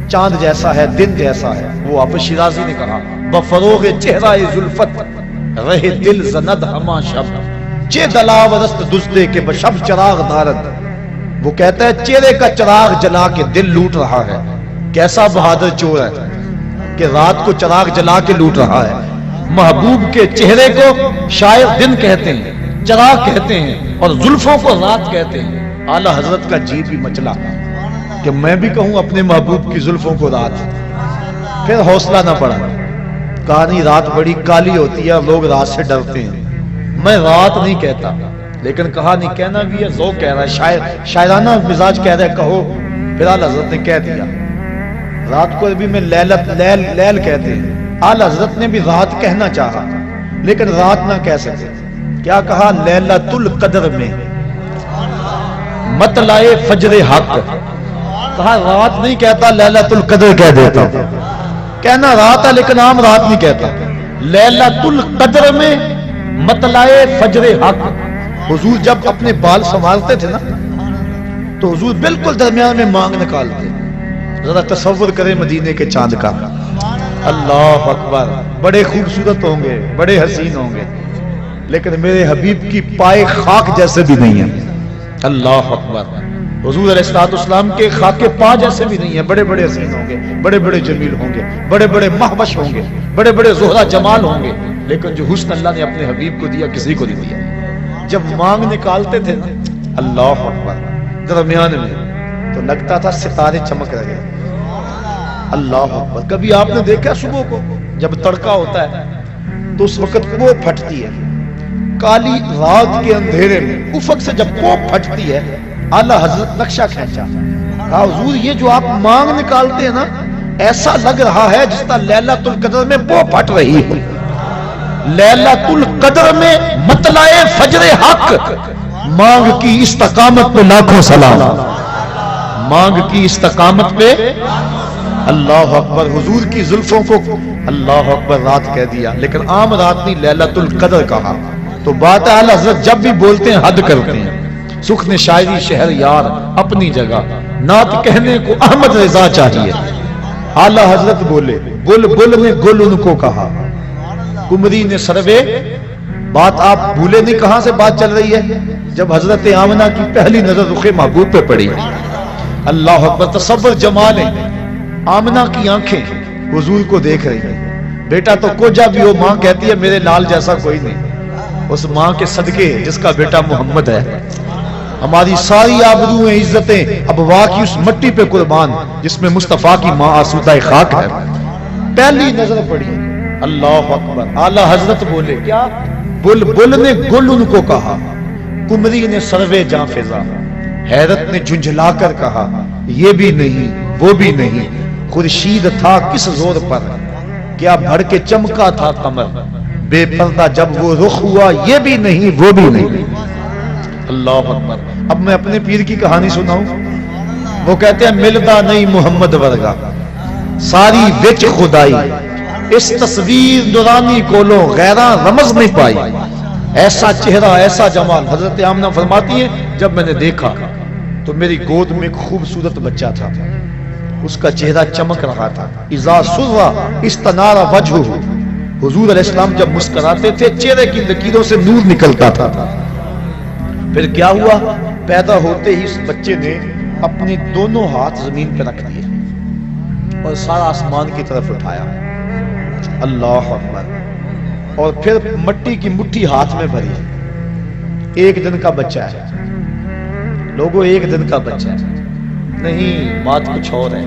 S1: چاند جیسا ہے, دن جیسا ہے. وہ آپ شیرازی نے کہا بفروغ چہرہ زلفت رہے دل زند ہما شب چے دلاورست دزدے کے بشب چراغ دارد. وہ کہتا ہے چہرے کا چراغ جلا کے دل لوٹ رہا ہے. کیسا بہادر چور ہے کہ رات کو چراغ جلا کے لوٹ رہا ہے. محبوب کے چہرے کو شاعر دن کہتے ہیں, چراغ کہتے ہیں, اور زلفوں کو رات کہتے ہیں. اعلی حضرت کا جی بھی مچلا کہ میں بھی کہوں اپنے محبوب کی زلفوں کو رات. پھر حوصلہ نہ پڑا, کہا نہیں رات بڑی کالی ہوتی ہے, لوگ رات سے ڈرتے ہیں. میں رات نہیں کہتا, لیکن کہا نہیں کہنا بھی ہے, ذوق کہہ رہا ہے, شاعرانہ مزاج کہہ رہا ہے کہو. پھر اعلی حضرت نے کہہ دیا. رات کو بھی میں لیل کہتے ہیں. اعلی حضرت نے بھی رات کہنا چاہا لیکن رات نہ کہہ سکتے. کیا کہا لیلۃ القدر میں مطلع فجر حق. کہا رات نہیں کہتا, لیلۃ القدر کہہ دیتا. کہنا رات ہے لیکن عام رات نہیں کہتا. لیلۃ القدر میں مطلع فجر حق. حضور جب اپنے بال سنوارتے تھے نا تو حضور بالکل درمیان میں مانگ نکالتے. ذرا تصور کریں مدینے کے چاند کا. اللہ اکبر. بڑے خوبصورت ہوں گے, بڑے حسین ہوں گے, لیکن میرے حبیب کی پائے خاک جیسے بھی نہیں ہیں. اللہ اکبر. حضور علیہ السلام کے خاک پا جیسے بھی نہیں ہیں. بڑے بڑے حسین ہوں گے, بڑے بڑے جمیل ہوں گے, بڑے بڑے مہوش ہوں گے, بڑے بڑے زہرہ جمال ہوں گے, لیکن جو حسن اللہ نے اپنے حبیب کو دیا کسی کو نہیں دیا. جب مانگ نکالتے تھے نا اللہ اکبر درمیان میں تو لگتا تھا ستارے چمک رہے. اللہ اکبر. کبھی آپ نے دیکھا صبح کو جب تڑکا ہوتا ہے تو اس وقت وہ پھٹتی ہے کالی رات کے اندھیرے میں, افق سے جب وہ پھٹتی ہے. اعلی حضرت نقشہ کھینچا, کہا حضور یہ جو آپ مانگ نکالتے ہیں نا ایسا لگ رہا ہے جس طرح لیلۃ القدر میں وہ پھٹ رہی ہے. لیلۃ القدر میں مطلع فجر حق. مانگ کی استقامت پہ لاکھوں سلام. مانگ کی استقامت پہ اللہ اکبر. حضور کی زلفوں کو اللہ اکبر رات کہہ دیا, لیکن عام رات نہیں, لیلۃ القدر کہا. تو بات ہے اعلی حضرت جب بھی بولتے ہیں حد کرتے ہیں. سخن شاعری شہر یار اپنی جگہ, نعت کہنے کو احمد رضا چاہیے. اعلی حضرت بولے بل بل نے گل ان کو کہا, کمری نے سروے. بات آپ بھولے نہیں کہاں سے بات چل رہی ہے, جب حضرت آمنہ کی پہلی نظر رخ محبوب پہ پڑی. اللہ اکبر. تصور جمال ہے, آمنہ کی آنکھیں حضور کو دیکھ رہی ہیں. بیٹا تو کوجا بھی ہو, ماں کہتی ہے میرے لال جیسا کوئی نہیں. اس ماں کے صدقے جس کا بیٹا محمد ہے, ہماری ساری آبرویں عزتیں اب واقعی اس مٹی پہ قربان جس میں مصطفیٰ کی ماں آسودہ خاک ہے. پہلی نظر پڑی. اللہ اکبر. اعلی حضرت بولے کیا بل بل نے گل ان کو کہا, کمری نے سروے جاں فضا. حیرت نے جھنجھلا کر کہا یہ بھی نہیں وہ بھی نہیں, خورشید تھا کس زور پر, کیا بھڑ کے چمکا تھا قمر, بے پردہ جب وہ رخ ہوا یہ بھی نہیں وہ بھی نہیں. اللہ اکبر. اب میں اپنے پیر کی کہانی سناؤں. وہ کہتے ہیں ملدا نہیں محمد ورگا ساری وچ خدائی, اس تصویر نورانی کولو غیرہ رمز نہیں پائی. ایسا چہرہ ایسا جمال. حضرت آمنہ فرماتی ہیں جب میں نے دیکھا تو میری گود میں ایک خوبصورت بچہ تھا, اس کا چہرہ چمک رہا تھا. اذا سرّ استنار وجہہ. حضور علیہ السلام جب مسکراتے تھے چہرے کی لکیروں سے نور نکلتا تھا. پھر کیا ہوا, پیدا ہوتے ہی اس بچے نے اپنے دونوں ہاتھ زمین پہ رکھ دیے اور سارا آسمان کی طرف اٹھایا. اللہ اکبر. اور پھر مٹی کی مٹھی ہاتھ میں بھری. ایک دن کا بچہ ہے لوگوں, ایک دن کا بچہ ہے. نہیں, بات کچھ اور ہے.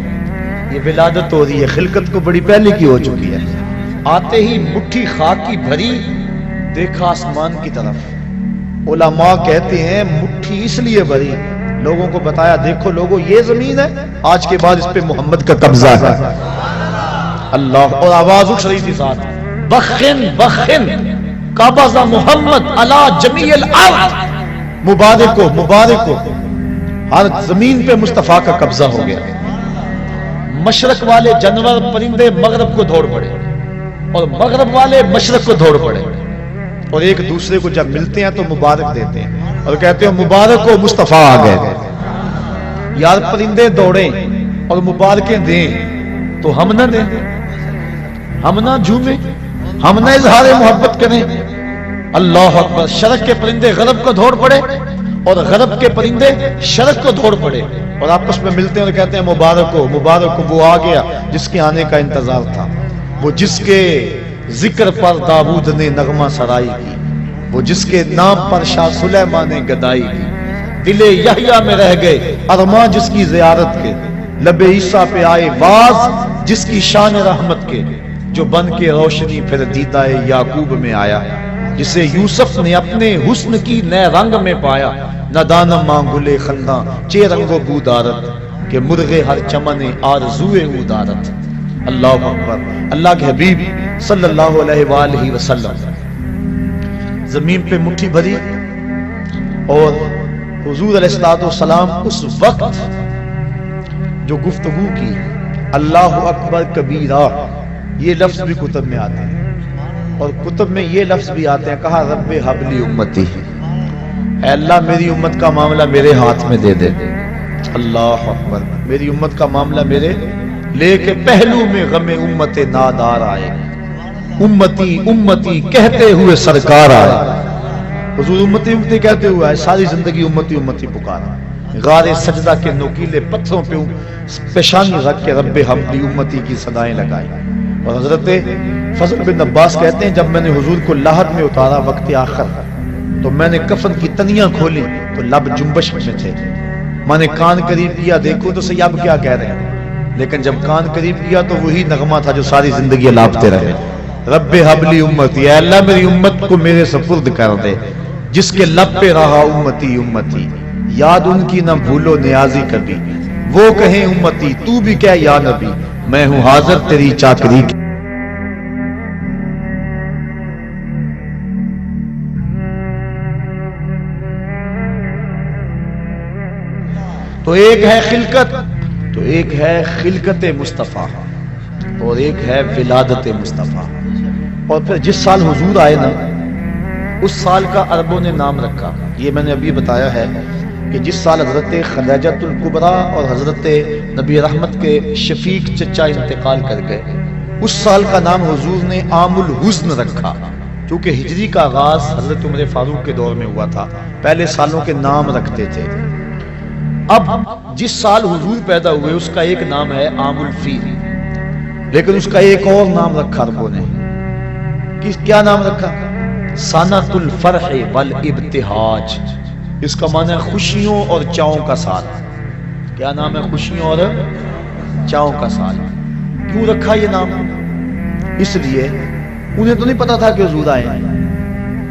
S1: یہ ولادت ہو رہی ہے, خلقت کو بڑی پہلے کی ہو چکی ہے. آتے ہی مٹھی خاک کی بھری, دیکھا آسمان کی طرف. علماء کہتے ہیں مٹھی اس لیے بھری, لوگوں کو بتایا دیکھو لوگوں یہ زمین ہے, آج کے بعد اس پہ محمد کا قبضہ ہے. اللہ. اور آواز اٹھ رہی تھی ساتھ, بخن بخن قبض محمد علی جمیع الارض، مبارک ہو ہر زمین پہ مصطفیٰ کا قبضہ ہو گیا۔ مشرق والے جانور پرندے مغرب کو دوڑ پڑے اور مغرب والے مشرق کو دوڑ پڑے، اور ایک دوسرے کو جب ملتے ہیں تو مبارک دیتے ہیں اور کہتے ہیں مبارک ہو مصطفیٰ آ گئے۔ یار پرندے دوڑیں اور مبارکیں دیں تو ہم نہ دیں، ہم نہ جھومیں، ہم نہ اظہار محبت کریں۔ اللہ اکبر، شرق کے پرندے غرب کو دوڑ پڑے اور غرب کے پرندے شرق کو دوڑ پڑے اور آپس میں ملتے ہیں اور کہتے ہیں مبارک ہو وہ آ گیا جس کے آنے کا انتظار تھا، وہ جس کے ذکر پر داؤد نے نغمہ سرائی کی، وہ جس کے نام پر شاہ سلیمان نے گدائی کی، دل یحییٰ میں رہ گئے ارماں جس کی زیارت کے، لب عیسیٰ پہ آئے باز جس کی شان رحمت کے، جو بن کے روشنی پھر دیدہ یعقوب میں آیا، جسے یوسف نے اپنے حسن کی نئے رنگ میں پایا، ندانم مانگلے خنداں چے رنگو بودارت کہ مرغے ہر چمن آرزوئے اودارت۔ اللہ اکبر، اللہ کے حبیب صلی اللہ علیہ وآلہ وسلم زمین پہ مٹھی بھری اور حضور علیہ السلام اس وقت جو گفتگو کی، اللہ اکبر کبیرہ، یہ لفظ بھی کتب میں آتے ہیں اور کتب میں یہ لفظ بھی آتے ہیں، کہا رب حبلی امتی، اے اللہ میری امت کا معاملہ میرے ہاتھ میں دے دے۔ اللہ اکبر، میری امت کا معاملہ میرے، لے کے پہلو میں غم امت نادار آئے، امتی امتی کہتے ہوئے سرکار آئے۔ حضور امتی امتی کہتے ہوئے آئے، ساری زندگی امتی امتی پکارا، غار سجدہ کے نوکیلے پتھروں پہ پیشانی رکھ کے رب حبلی امتی کی صدائیں لگائی۔ اور حضرت فضل بن عباس کہتے ہیں جب میں نے حضور کو لاہت میں اتارا وقت آخر تو میں نے کفن کی تنیاں کھولی تو لب جنبش میں تھے، میں نے کان قریب کیا دیکھو تو صحیح اب کیا کہہ رہے ہیں، لیکن جب کان قریب کیا تو وہی نغمہ تھا جو ساری زندگی لاپتے رہے، رب حبلی امتی، اے اللہ میری امت کو میرے سپرد کر دے، جس کے لب پہ رہا امتی امتی، یاد ان کی نہ بھولو نیازی کبھی، وہ کہیں امتی تو بھی کہہ یا نبی، میں ہوں حاضر تیری چاکری کی۔ تو ایک ہے خلقت، تو ایک ہے خلقت مصطفیٰ اور ایک ہے ولادت مصطفیٰ۔ اور پھر جس سال حضور آئے نا اس سال کا عربوں نے نام رکھا، یہ میں نے ابھی بتایا ہے کہ جس سال حضرت خدیجۃ الکبریٰ اور حضرت نبی رحمت کے شفیق چچا انتقال کر گئے، اس سال کا نام حضور نے عام الحزن رکھا، کیونکہ ہجری کا آغاز حضرت عمر فاروق کے دور میں ہوا تھا، پہلے سالوں کے نام رکھتے تھے۔ اب جس سال حضور پیدا ہوئے اس کا ایک نام ہے عام الفیل، لیکن اس کا ایک اور نام رکھا عربوں نے، کیا نام رکھا؟ سنۃ الفرح والابتہاج، اس کا معنی ہے خوشیوں اور چاؤں کا سال۔ کیا نام ہے؟ خوشیوں اور چاؤں کا سال۔ کیوں رکھا یہ نام؟ اس لیے انہیں تو نہیں پتا تھا کہ حضور آئے ہیں،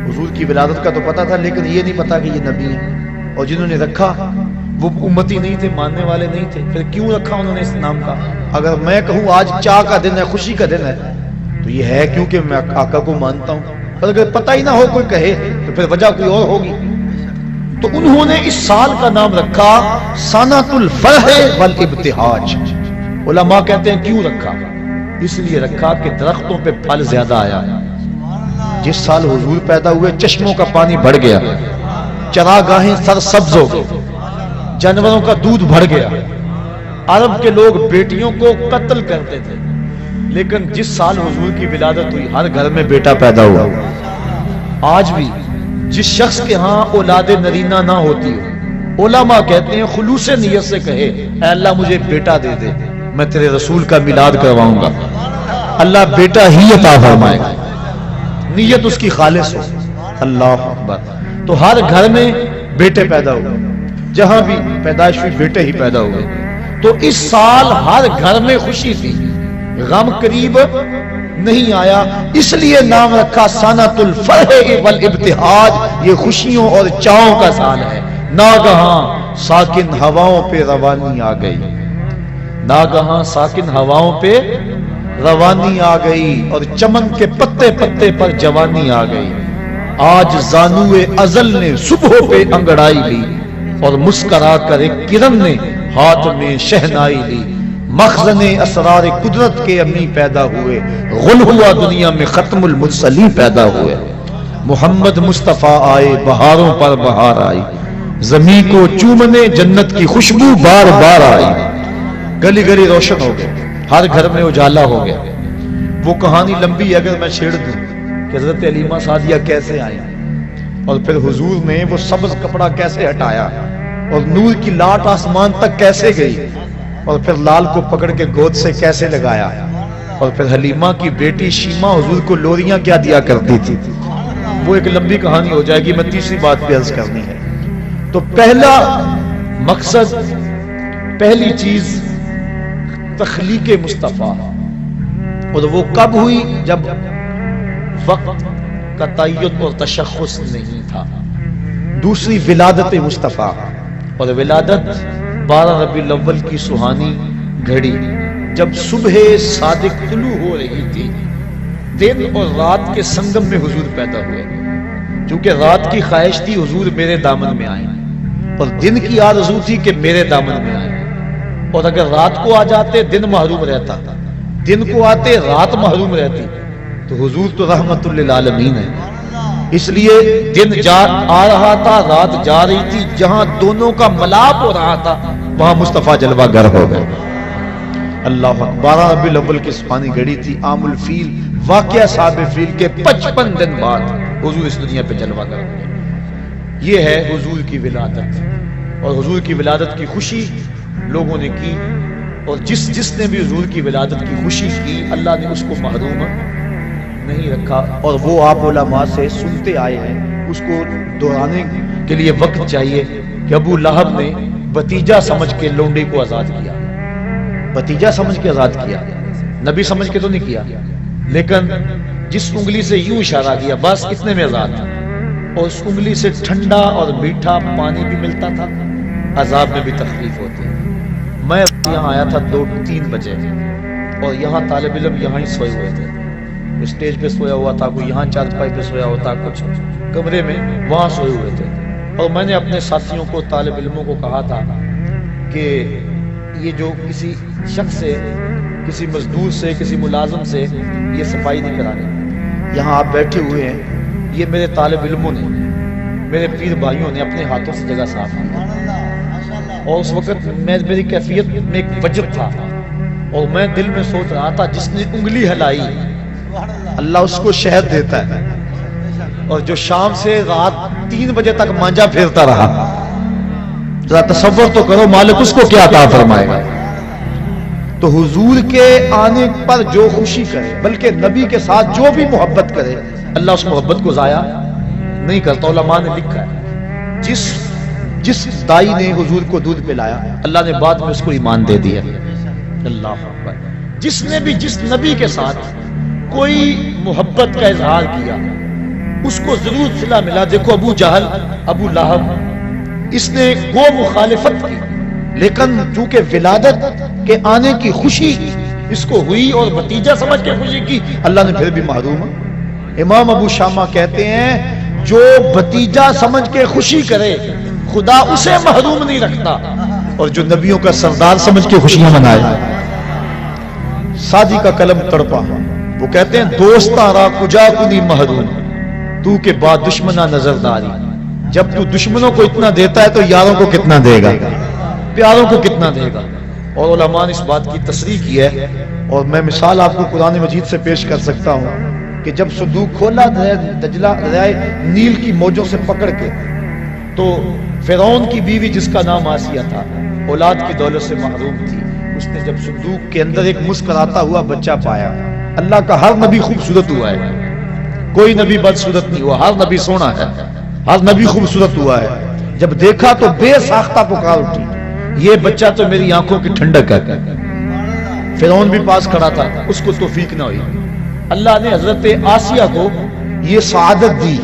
S1: حضور کی ولادت کا تو پتا تھا لیکن یہ نہیں پتا کہ یہ نبی ہیں، اور جنہوں نے رکھا وہ امتی نہیں تھے، ماننے والے نہیں تھے۔ پھر کیوں رکھا انہوں نے اس نام کا؟ اگر میں کہوں آج چاہ کا دن ہے، خوشی کا دن ہے، تو یہ ہے کیونکہ میں آقا کو مانتا ہوں، اور اگر پتہ ہی نہ ہو کوئی کہے تو پھر وجہ کوئی اور ہوگی۔ تو انہوں نے اس سال کا نام رکھا سنۃ الفرح والابتہاج۔ علماء کہتے ہیں کیوں رکھا؟ اس لیے رکھا کہ درختوں پہ پھل زیادہ آیا۔ جس سال حضور پیدا ہوئے چشموں کا پانی بڑھ گیا، چراگاہیں سرسبز ہو گئی، جانوروں کا دودھ بڑھ گیا۔ عرب کے لوگ بیٹیوں کو قتل کرتے تھے، لیکن جس سال حضور کی ولادت ہوئی ہر گھر میں بیٹا پیدا ہوا۔ آج بھی جس شخص کے ہاں اولاد نرینہ نہ ہوتی ہو، علماء کہتے ہیں خلوص نیت سے کہے اے اللہ مجھے بیٹا دے دے، میں تیرے رسول کا میلاد کرواؤں گا، اللہ بیٹا ہی عطا فرمائے گا، نیت اس کی خالص ہو۔ اللہ اکبر۔ تو ہر گھر میں بیٹے پیدا ہوئے، جہاں بھی پیدائش ہوئی بیٹے ہی پیدا ہوئے۔ تو اس سال ہر گھر میں خوشی تھی، غم قریب نہیں آیا، اس لیے نام رکھا سنۃ الفرح والابتہاج، یہ خوشیوں اور چاؤں کا سال ہے۔ ناگہاں ساکن ہواؤں پہ روانی آ گئی، ناگہاں ساکن ہواؤں پہ روانی آ گئی، اور چمن کے پتے پتے پر جوانی آ گئی، آج زانوے ازل نے صبح پہ انگڑائی لی اور مسکرا کر ایک کرن نے ہاتھ میں شہنائی لی. مخزن اسرار قدرت کے امی پیدا ہوئے, غل ہوا دنیا میں ختم المرسلین پیدا ہوئے. محمد مصطفیٰ آئے بہاروں پر بہار آئی, زمین کو چومنے جنت کی خوشبو بار بار آئی. گلی گلی روشن ہو گئے, ہر گھر میں اجالا ہو گیا. وہ کہانی لمبی اگر میں چھیڑ دوں کہ حضرت علیمہ سعدیہ کیسے آئے اور پھر حضور نے وہ سبز کپڑا کیسے ہٹایا اور نور کی لاٹ آسمان تک کیسے گئی اور پھر لال کو پکڑ کے گود سے کیسے لگایا اور پھر حلیمہ کی بیٹی شیمہ حضور کو لوریاں کیا دیا کرتی تھی, وہ ایک لمبی کہانی ہو جائے گی. میں تیسری بات پہ عرض کرنی ہے. تو پہلا مقصد, پہلی چیز تخلیق مصطفیٰ, اور وہ کب ہوئی؟ جب وقت کا تعین اور تشخص نہیں تھا. دوسری ولادت مصطفیٰ, اور ولادت 12 ربیع الاول کی سہانی گھڑی جب صبح صادق طلوع ہو رہی تھی. دن اور رات کے سنگم میں حضور پیدا ہوئے, چونکہ رات کی خواہش تھی حضور میرے دامن میں آئیں, اور دن کی آرزو تھی کہ میرے دامن میں آئیں. اور اگر رات کو آ جاتے دن محروم رہتا, دن کو آتے رات محروم رہتی. تو حضور تو رحمت للعالمین ہے, اس لیے دن آ رہا تھا, رات جا رہی تھی. جہاں دونوں کا ملاپ ہو رہا تھا وہاں مصطفیٰ جلوہ گر ہو گئے. اللہ اکبر. 12 ربیع الاول کی سبحانی گھڑی تھی, عام الفیل, واقعہ صاحب فیل کے 55 دن بعد حضور اس دنیا پہ جلوہ گر ہو گئے. یہ ہے حضور کی ولادت, اور حضور کی ولادت کی خوشی لوگوں نے کی, اور جس نے بھی حضور کی ولادت کی خوشی کی اللہ نے اس کو محروم نہیں رکھا. اور وہ آپ علماء سے سنتے آئے ہیں, اس کو دہرانے کے لیے وقت چاہیے کہ ابو لہب نے بھتیجا سمجھ کے لونڈے کو آزاد کیا, بھتیجا سمجھ کے آزاد کیا, نبی سمجھ کے تو نہیں کیا, لیکن جس انگلی سے یوں اشارہ کیا بس اتنے میں آزاد, اور اس انگلی سے ٹھنڈا اور میٹھا پانی بھی ملتا تھا, عذاب میں بھی تخفیف ہوتی. میں یہاں آیا تھا 2-3 بجے, اور یہاں طالب علم یہاں ہی سوئے ہوئے تھے. اسٹیج پہ سویا ہوا تھا, کوئی یہاں چارپائی پہ سویا ہوتا, کچھ کمرے میں وہاں سوئے ہوئے تھے. اور میں نے اپنے ساتھیوں کو, طالب علموں کو کہا تھا کہ یہ جو کسی شخص سے, کسی مزدور سے, کسی ملازم سے یہ صفائی نہیں کرانی. یہاں آپ بیٹھے ہوئے ہیں, یہ میرے طالب علموں نے, میرے پیر بھائیوں نے اپنے ہاتھوں سے جگہ صاف کی. اور اس وقت میری کیفیت میں ایک وجد تھا, اور میں دل میں سوچ رہا تھا جس نے انگلی ہلائی اللہ اس کو شہد دیتا ہے, اور جو شام سے رات 3 بجے تک مانجا پھیرتا رہا, ذرا تصور تو کرو مالک اس کو کیا عطا فرمائے گا. تو حضور کے آنے پر جو خوشی کرے, بلکہ نبی کے ساتھ جو بھی محبت کرے, اللہ اس محبت کو ضائع نہیں کرتا. علماء نے لکھا ہے جس دائی نے حضور کو دودھ پلایا اللہ نے بعد میں اس کو ایمان دے دیا. اللہ اکبر. جس نے بھی جس نبی کے ساتھ کوئی محبت کا اظہار کیا اس کو ضرور صلہ ملا. دیکھو ابو جہل, ابو لہب, اس نے گو مخالفت کی, لیکن چونکہ ولادت کے آنے کی خوشی اس کو ہوئی اور بھتیجا سمجھ کے خوشی کی, اللہ نے پھر بھی محروم. امام ابو شامہ کہتے ہیں جو بھتیجا سمجھ کے خوشی کرے خدا اسے محروم نہیں رکھتا, اور جو نبیوں کا سردار سمجھ کے خوشیاں منائے. سادی کا قلم تڑپا, وہ کہتے ہیں دوستاں را کجا کنی محروم, تو کے بعد دشمنہ نظرداری. جب تو دشمنوں کو اتنا دیتا ہے تو یاروں کو کتنا دے گا, پیاروں کو کتنا دے گا. اور علماء نے اس بات کی تصریح کی ہے, اور میں مثال آپ کو قرآن مجید سے پیش کر سکتا ہوں کہ جب صندوق کھولا دریائے نیل کی موجوں سے پکڑ کے, تو فرعون کی بیوی جس کا نام آسیہ تھا اولاد کی دولت سے محروم تھی, اس نے جب صندوق کے اندر ایک مسکراتا ہوا بچہ پایا. اللہ کا ہر نبی خوبصورت ہوا ہے, کوئی نبی بدصورت نہیں ہوا, ہر نبی سونا ہے, ہر نبی خوبصورت ہوا ہے. جب دیکھا تو بے ساختہ پکار اٹھی, یہ بچہ تو میری آنکھوں کی ٹھنڈک ہے. فرعون بھی پاس کھڑا تھا, اس کو توفیق نہ ہوئی. اللہ نے حضرت آسیہ کو یہ سعادت دی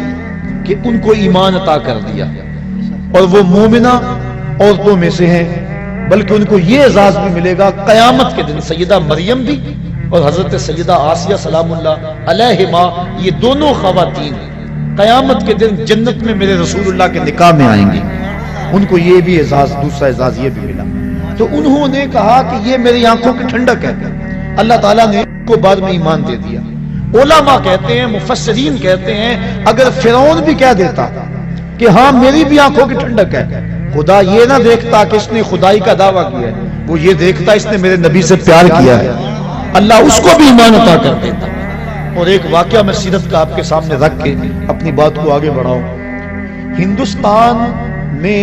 S1: کہ ان کو ایمان عطا کر دیا, اور وہ مومنہ عورتوں میں سے ہیں, بلکہ ان کو یہ اعزاز بھی ملے گا قیامت کے دن. سیدہ مریم بھی اور حضرت سیدہ آسیہ سلام اللہ علیہما, یہ دونوں خواتین قیامت کے دن جنت میں میرے رسول اللہ کے نکاح میں آئیں گے. ان کو یہ بھی اعزاز، دوسرا اعزاز یہ بھی ملا. تو انہوں نے کہا کہ یہ میری آنکھوں کی ٹھنڈک ہے. اللہ تعالیٰ نے ان کو بعد میں ایمان دے دیا. علماء کہتے ہیں، مفسرین کہتے ہیں، اگر فرعون بھی کہہ دیتا کہ ہاں میری بھی آنکھوں کی ٹھنڈک ہے، خدا یہ نہ دیکھتا کہ اس نے خدائی کا دعویٰ کیا ہے، وہ یہ دیکھتا اس نے میرے نبی سے پیار کیا ہے، اللہ اس کو بھی ایمان عطا کر دیتا. اور ایک واقعہ میں سیرت کا آپ کے سامنے رکھ کے اپنی بات کو آگے بڑھاؤں. ہندوستان میں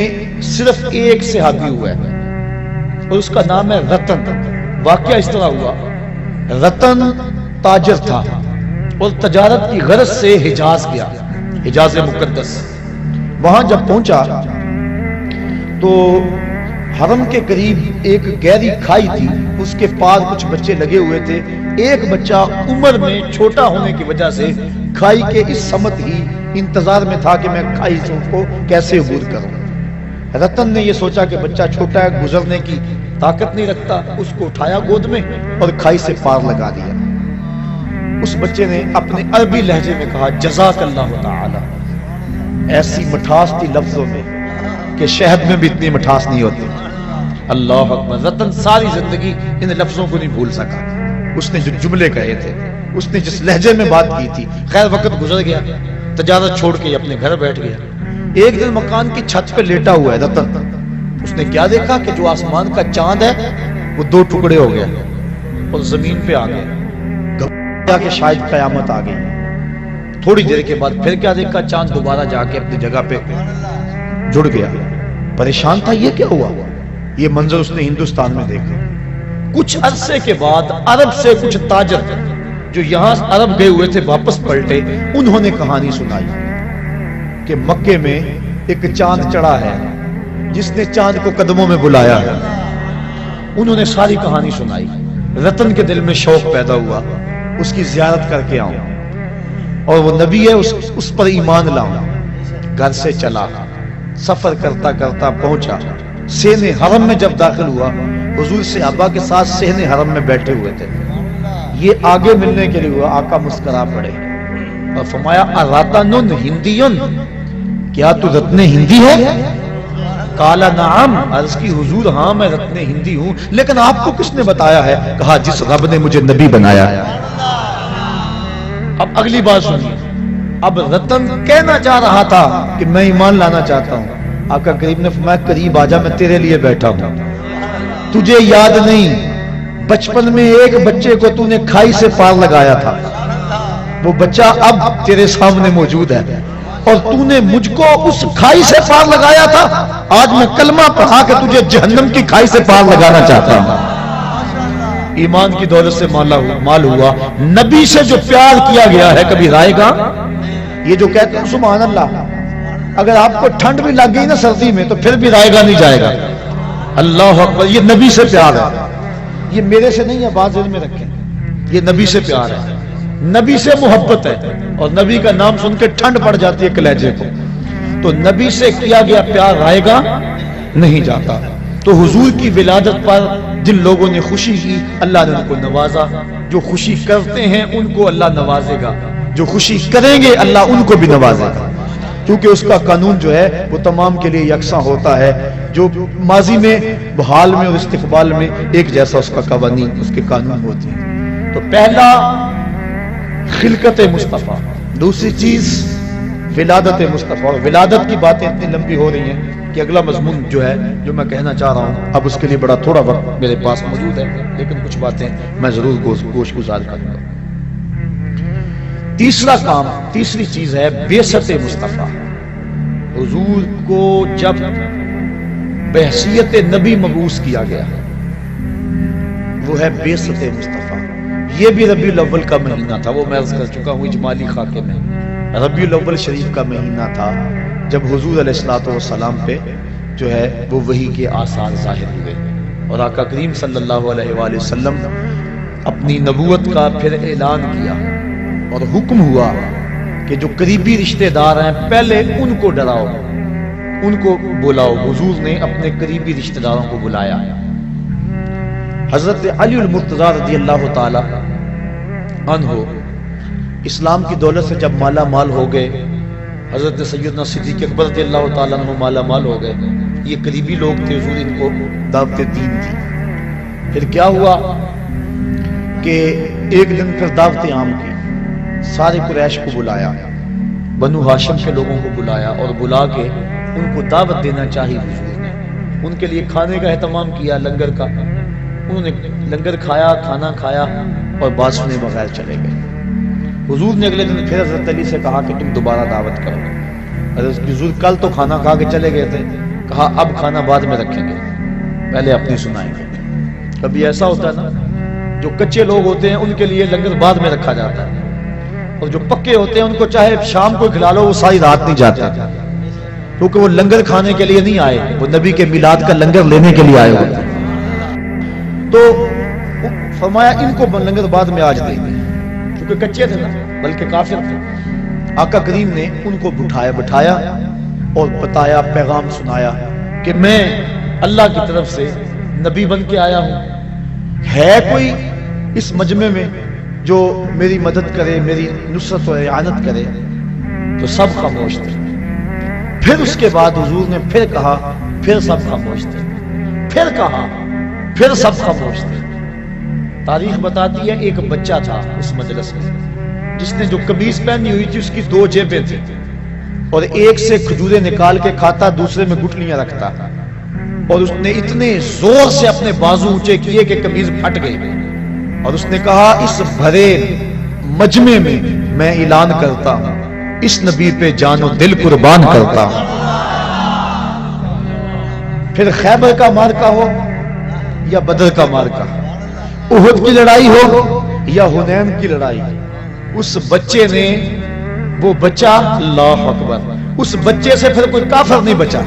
S1: صرف ایک صحابی ہوا ہے اور اس کا نام ہے رتن. واقعہ اس طرح ہوا، رتن تاجر تھا اور تجارت کی غرض سے حجاز گیا، حجاز مقدس. وہاں جب پہنچا تو حرم کے قریب ایک گہری کھائی تھی، اس کے پاس کچھ بچے لگے ہوئے تھے. ایک بچہ عمر میں چھوٹا ہونے کی وجہ سے کھائی کے اس سمت ہی انتظار میں تھا کہ میں کھائی سے اس کو کیسے عبور کروں. رتن نے یہ سوچا کہ بچہ چھوٹا ہے، گزرنے کی طاقت نہیں رکھتا، اس کو اٹھایا گود میں اور کھائی سے پار لگا دیا. اس بچے نے اپنے عربی لہجے میں کہا جزاک اللہ تعالی. ایسی مٹھاس تھی لفظوں میں کہ شہد میں بھی اتنی مٹھاس نہیں ہوتی. اللہ اکبر. رتن ساری زندگی ان لفظوں کو نہیں بھول سکا. اس نے جو جملے کہے تھے، اس نے جس لہجے میں بات کی تھی. خیر وقت گزر گیا، تجارت چھوڑ کے اپنے گھر بیٹھ گیا. ایک دن مکان کی چھت پہ لیٹا ہوا ہے رتن. اس نے کیا دیکھا کہ جو آسمان کا چاند ہے وہ دو ٹکڑے ہو گیا اور زمین پہ آ گیا. گھبرا کہ شاید قیامت آ گئی. تھوڑی دیر کے بعد پھر کیا دیکھا، چاند دوبارہ جا کے اپنی جگہ پہ جڑ گیا. پریشان تھا یہ کیا ہوا. یہ منظر اس نے ہندوستان میں دیکھا. کچھ عرصے کے بعد عرب سے کچھ تاجر جو یہاں عرب گئے ہوئے تھے واپس پلٹے. انہوں نے کہانی سنائی کہ مکے میں ایک چاند چڑھا ہے جس نے چاند کو قدموں میں بلایا ہے. انہوں نے ساری کہانی سنائی. رتن کے دل میں شوق پیدا ہوا اس کی زیارت کر کے آؤں اور وہ نبی ہے اس پر ایمان لاؤں. گھر سے چلا، سفر کرتا کرتا پہنچا سین حرم میں. جب داخل ہوا حضور صحابہ کے ساتھ سین حرم میں بیٹھے ہوئے تھے. یہ آگے ملنے کے لیے ہوا. آقا مسکرا پڑے اور فرمایا اراتن ہندیون، کیا تو رتن ہندی ہے؟ کالا نعم. عرض کی حضور ہاں میں رتن ہندی ہوں، لیکن آپ کو کس نے بتایا ہے؟ کہا جس رب نے مجھے نبی بنایا ہے. اب اگلی بات سنیے. اب رتن کہنا چاہ رہا تھا کہ میں ایمان لانا چاہتا ہوں. آقا کریم نے فرمایا قریب آجا، میں تیرے لیے بیٹھا ہوں. تجھے یاد نہیں بچپن میں ایک بچے کو تو نے کھائی سے پار لگایا تھا، وہ بچہ اب تیرے سامنے موجود ہے اور تو نے مجھ کو اس کھائی سے پار لگایا تھا. آج میں کلمہ پڑھا کہ تجھے جہنم کی کھائی سے پار لگانا چاہتا ہوں. ایمان کی دولت سے مال ہوا. نبی سے جو پیار کیا گیا ہے کبھی رائے گا؟ یہ جو کہتے ہیں سبحان اللہ، اگر آپ کو ٹھنڈ بھی لگ گئی نا سردی میں تو پھر بھی رائے گا نہیں جائے گا. اللہ اکبر. یہ نبی سے پیار ہے، یہ میرے سے نہیں ہے. بات ذہن میں رکھیں، یہ نبی سے پیار ہے، نبی سے محبت ہے. اور نبی کا نام سن کے ٹھنڈ پڑ جاتی ہے کلیجے کو. تو نبی سے کیا گیا پیار رائے گا نہیں جاتا. تو حضور کی ولادت پر جن لوگوں نے خوشی کی اللہ نے ان کو نوازا. جو خوشی کرتے ہیں ان کو اللہ نوازے گا، جو خوشی کریں گے اللہ ان کو بھی نوازے گا. کیونکہ اس کا قانون جو ہے وہ تمام کے لیے یکساں ہوتا ہے. جو ماضی میں، حال میں اور استقبال میں ایک جیسا اس کا قوانین، اس کے قانون ہوتے ہیں. تو پہلا خلقت مصطفیٰ، دوسری چیز ولادت مصطفیٰ. اور ولادت کی باتیں اتنی لمبی ہو رہی ہیں کہ اگلا مضمون جو ہے جو میں کہنا چاہ رہا ہوں اب اس کے لیے بڑا تھوڑا وقت میرے پاس موجود ہے، لیکن کچھ باتیں میں ضرور گوش گزار کروں گا. تیسرا کام، تیسری چیز ہے بعثت مصطفیٰ. حضور کو جب بحیثیت نبی مبعوث کیا گیا وہ ہے بعثت مصطفیٰ. یہ بھی ربیع الاول کا مہینہ تھا، وہ میں عرض کر چکا ہوں اجمالی خاکے میں. ربیع الاول شریف کا مہینہ تھا جب حضور علیہ الصلوۃ والسلام پہ جو ہے وہ وحی کے آثار ظاہر ہوئے اور آقا کریم صلی اللہ علیہ وآلہ وسلم اپنی نبوت کا پھر اعلان کیا اور حکم ہوا کہ جو قریبی رشتہ دار ہیں پہلے ان کو ڈراؤ، ان کو بلاؤ. حضور نے اپنے قریبی رشتہ داروں کو بلایا. حضرت علی المرتضیٰ رضی اللہ تعالی عنہ اسلام کی دولت سے جب مالا مال ہو گئے حضرت سیدنا صدیق اکبر رضی اللہ تعالیٰ عنہ مالا مال ہو گئے. یہ قریبی لوگ تھے، حضور ان کو دعوت دین تھی. پھر کیا ہوا کہ ایک دن پھر دعوت عام کی، سارے قریش کو بلایا، بنو ہاشم کے لوگوں کو بلایا اور بلا کے ان کو دعوت دینا چاہی حضور نے. ان کے لیے کھانے کا اہتمام کیا، لنگر کا. انہوں نے لنگر کھایا، کھانا کھایا اور بات سنے بغیر چلے گئے. حضور نے اگلے دن پھر حضرت علی سے کہا کہ تم دوبارہ دعوت کرو. حضرت حضور کل تو کھانا کھا کے چلے گئے تھے، کہا اب کھانا بعد میں رکھیں گے، پہلے اپنی سنائیں گے. کبھی ایسا ہوتا ہے نا، جو کچے لوگ ہوتے ہیں ان کے لیے لنگر بعد میں رکھا جاتا ہے، اور جو پکے ہوتے ہیں ان کو چاہے شام کو کھلا لو وہ ساری رات نہیں جاتے، کیونکہ وہ لنگر کھانے کے لیے نہیں آئے، وہ نبی کے میلاد کا لنگر لینے کے لیے آئے ہوتے ہیں. تو فرمایا ان کو لنگر بعد میں آج دیں گے، کیونکہ کچے تھے نا، بلکہ کافر تھے. آقا کریم نے ان کو بٹھایا اور بتایا، پیغام سنایا کہ میں اللہ کی طرف سے نبی بن کے آیا ہوں. ہے کوئی اس مجمع میں جو میری مدد کرے، میری نصرت و اعانت کرے؟ تو سب خاموش تھے. پھر اس کے بعد حضور نے پھر کہا، پھر سب خاموش تھے. پھر کہا، پھر سب خاموش تھے. تاریخ بتاتی ہے ایک بچہ تھا اس مجلس میں جس نے جو قمیض پہنی ہوئی تھی اس کی 2 جیبیں تھیں، اور ایک سے کھجوریں نکال کے کھاتا، دوسرے میں گٹلیاں رکھتا، اور اس نے اتنے زور سے اپنے بازو اونچے کیے کہ قمیض پھٹ گئی. اور اس نے کہا اس بھرے مجمع میں میں اعلان کرتا ہوں اس نبی پہ جان و دل قربان کرتا ہوں. پھر خیبر کا مارکا ہو یا بدر کا مارکا، احد کی لڑائی ہو یا حنین کی لڑائی، اس بچے نے، وہ بچہ، اللہ اکبر، اس بچے سے پھر کوئی کافر نہیں بچا.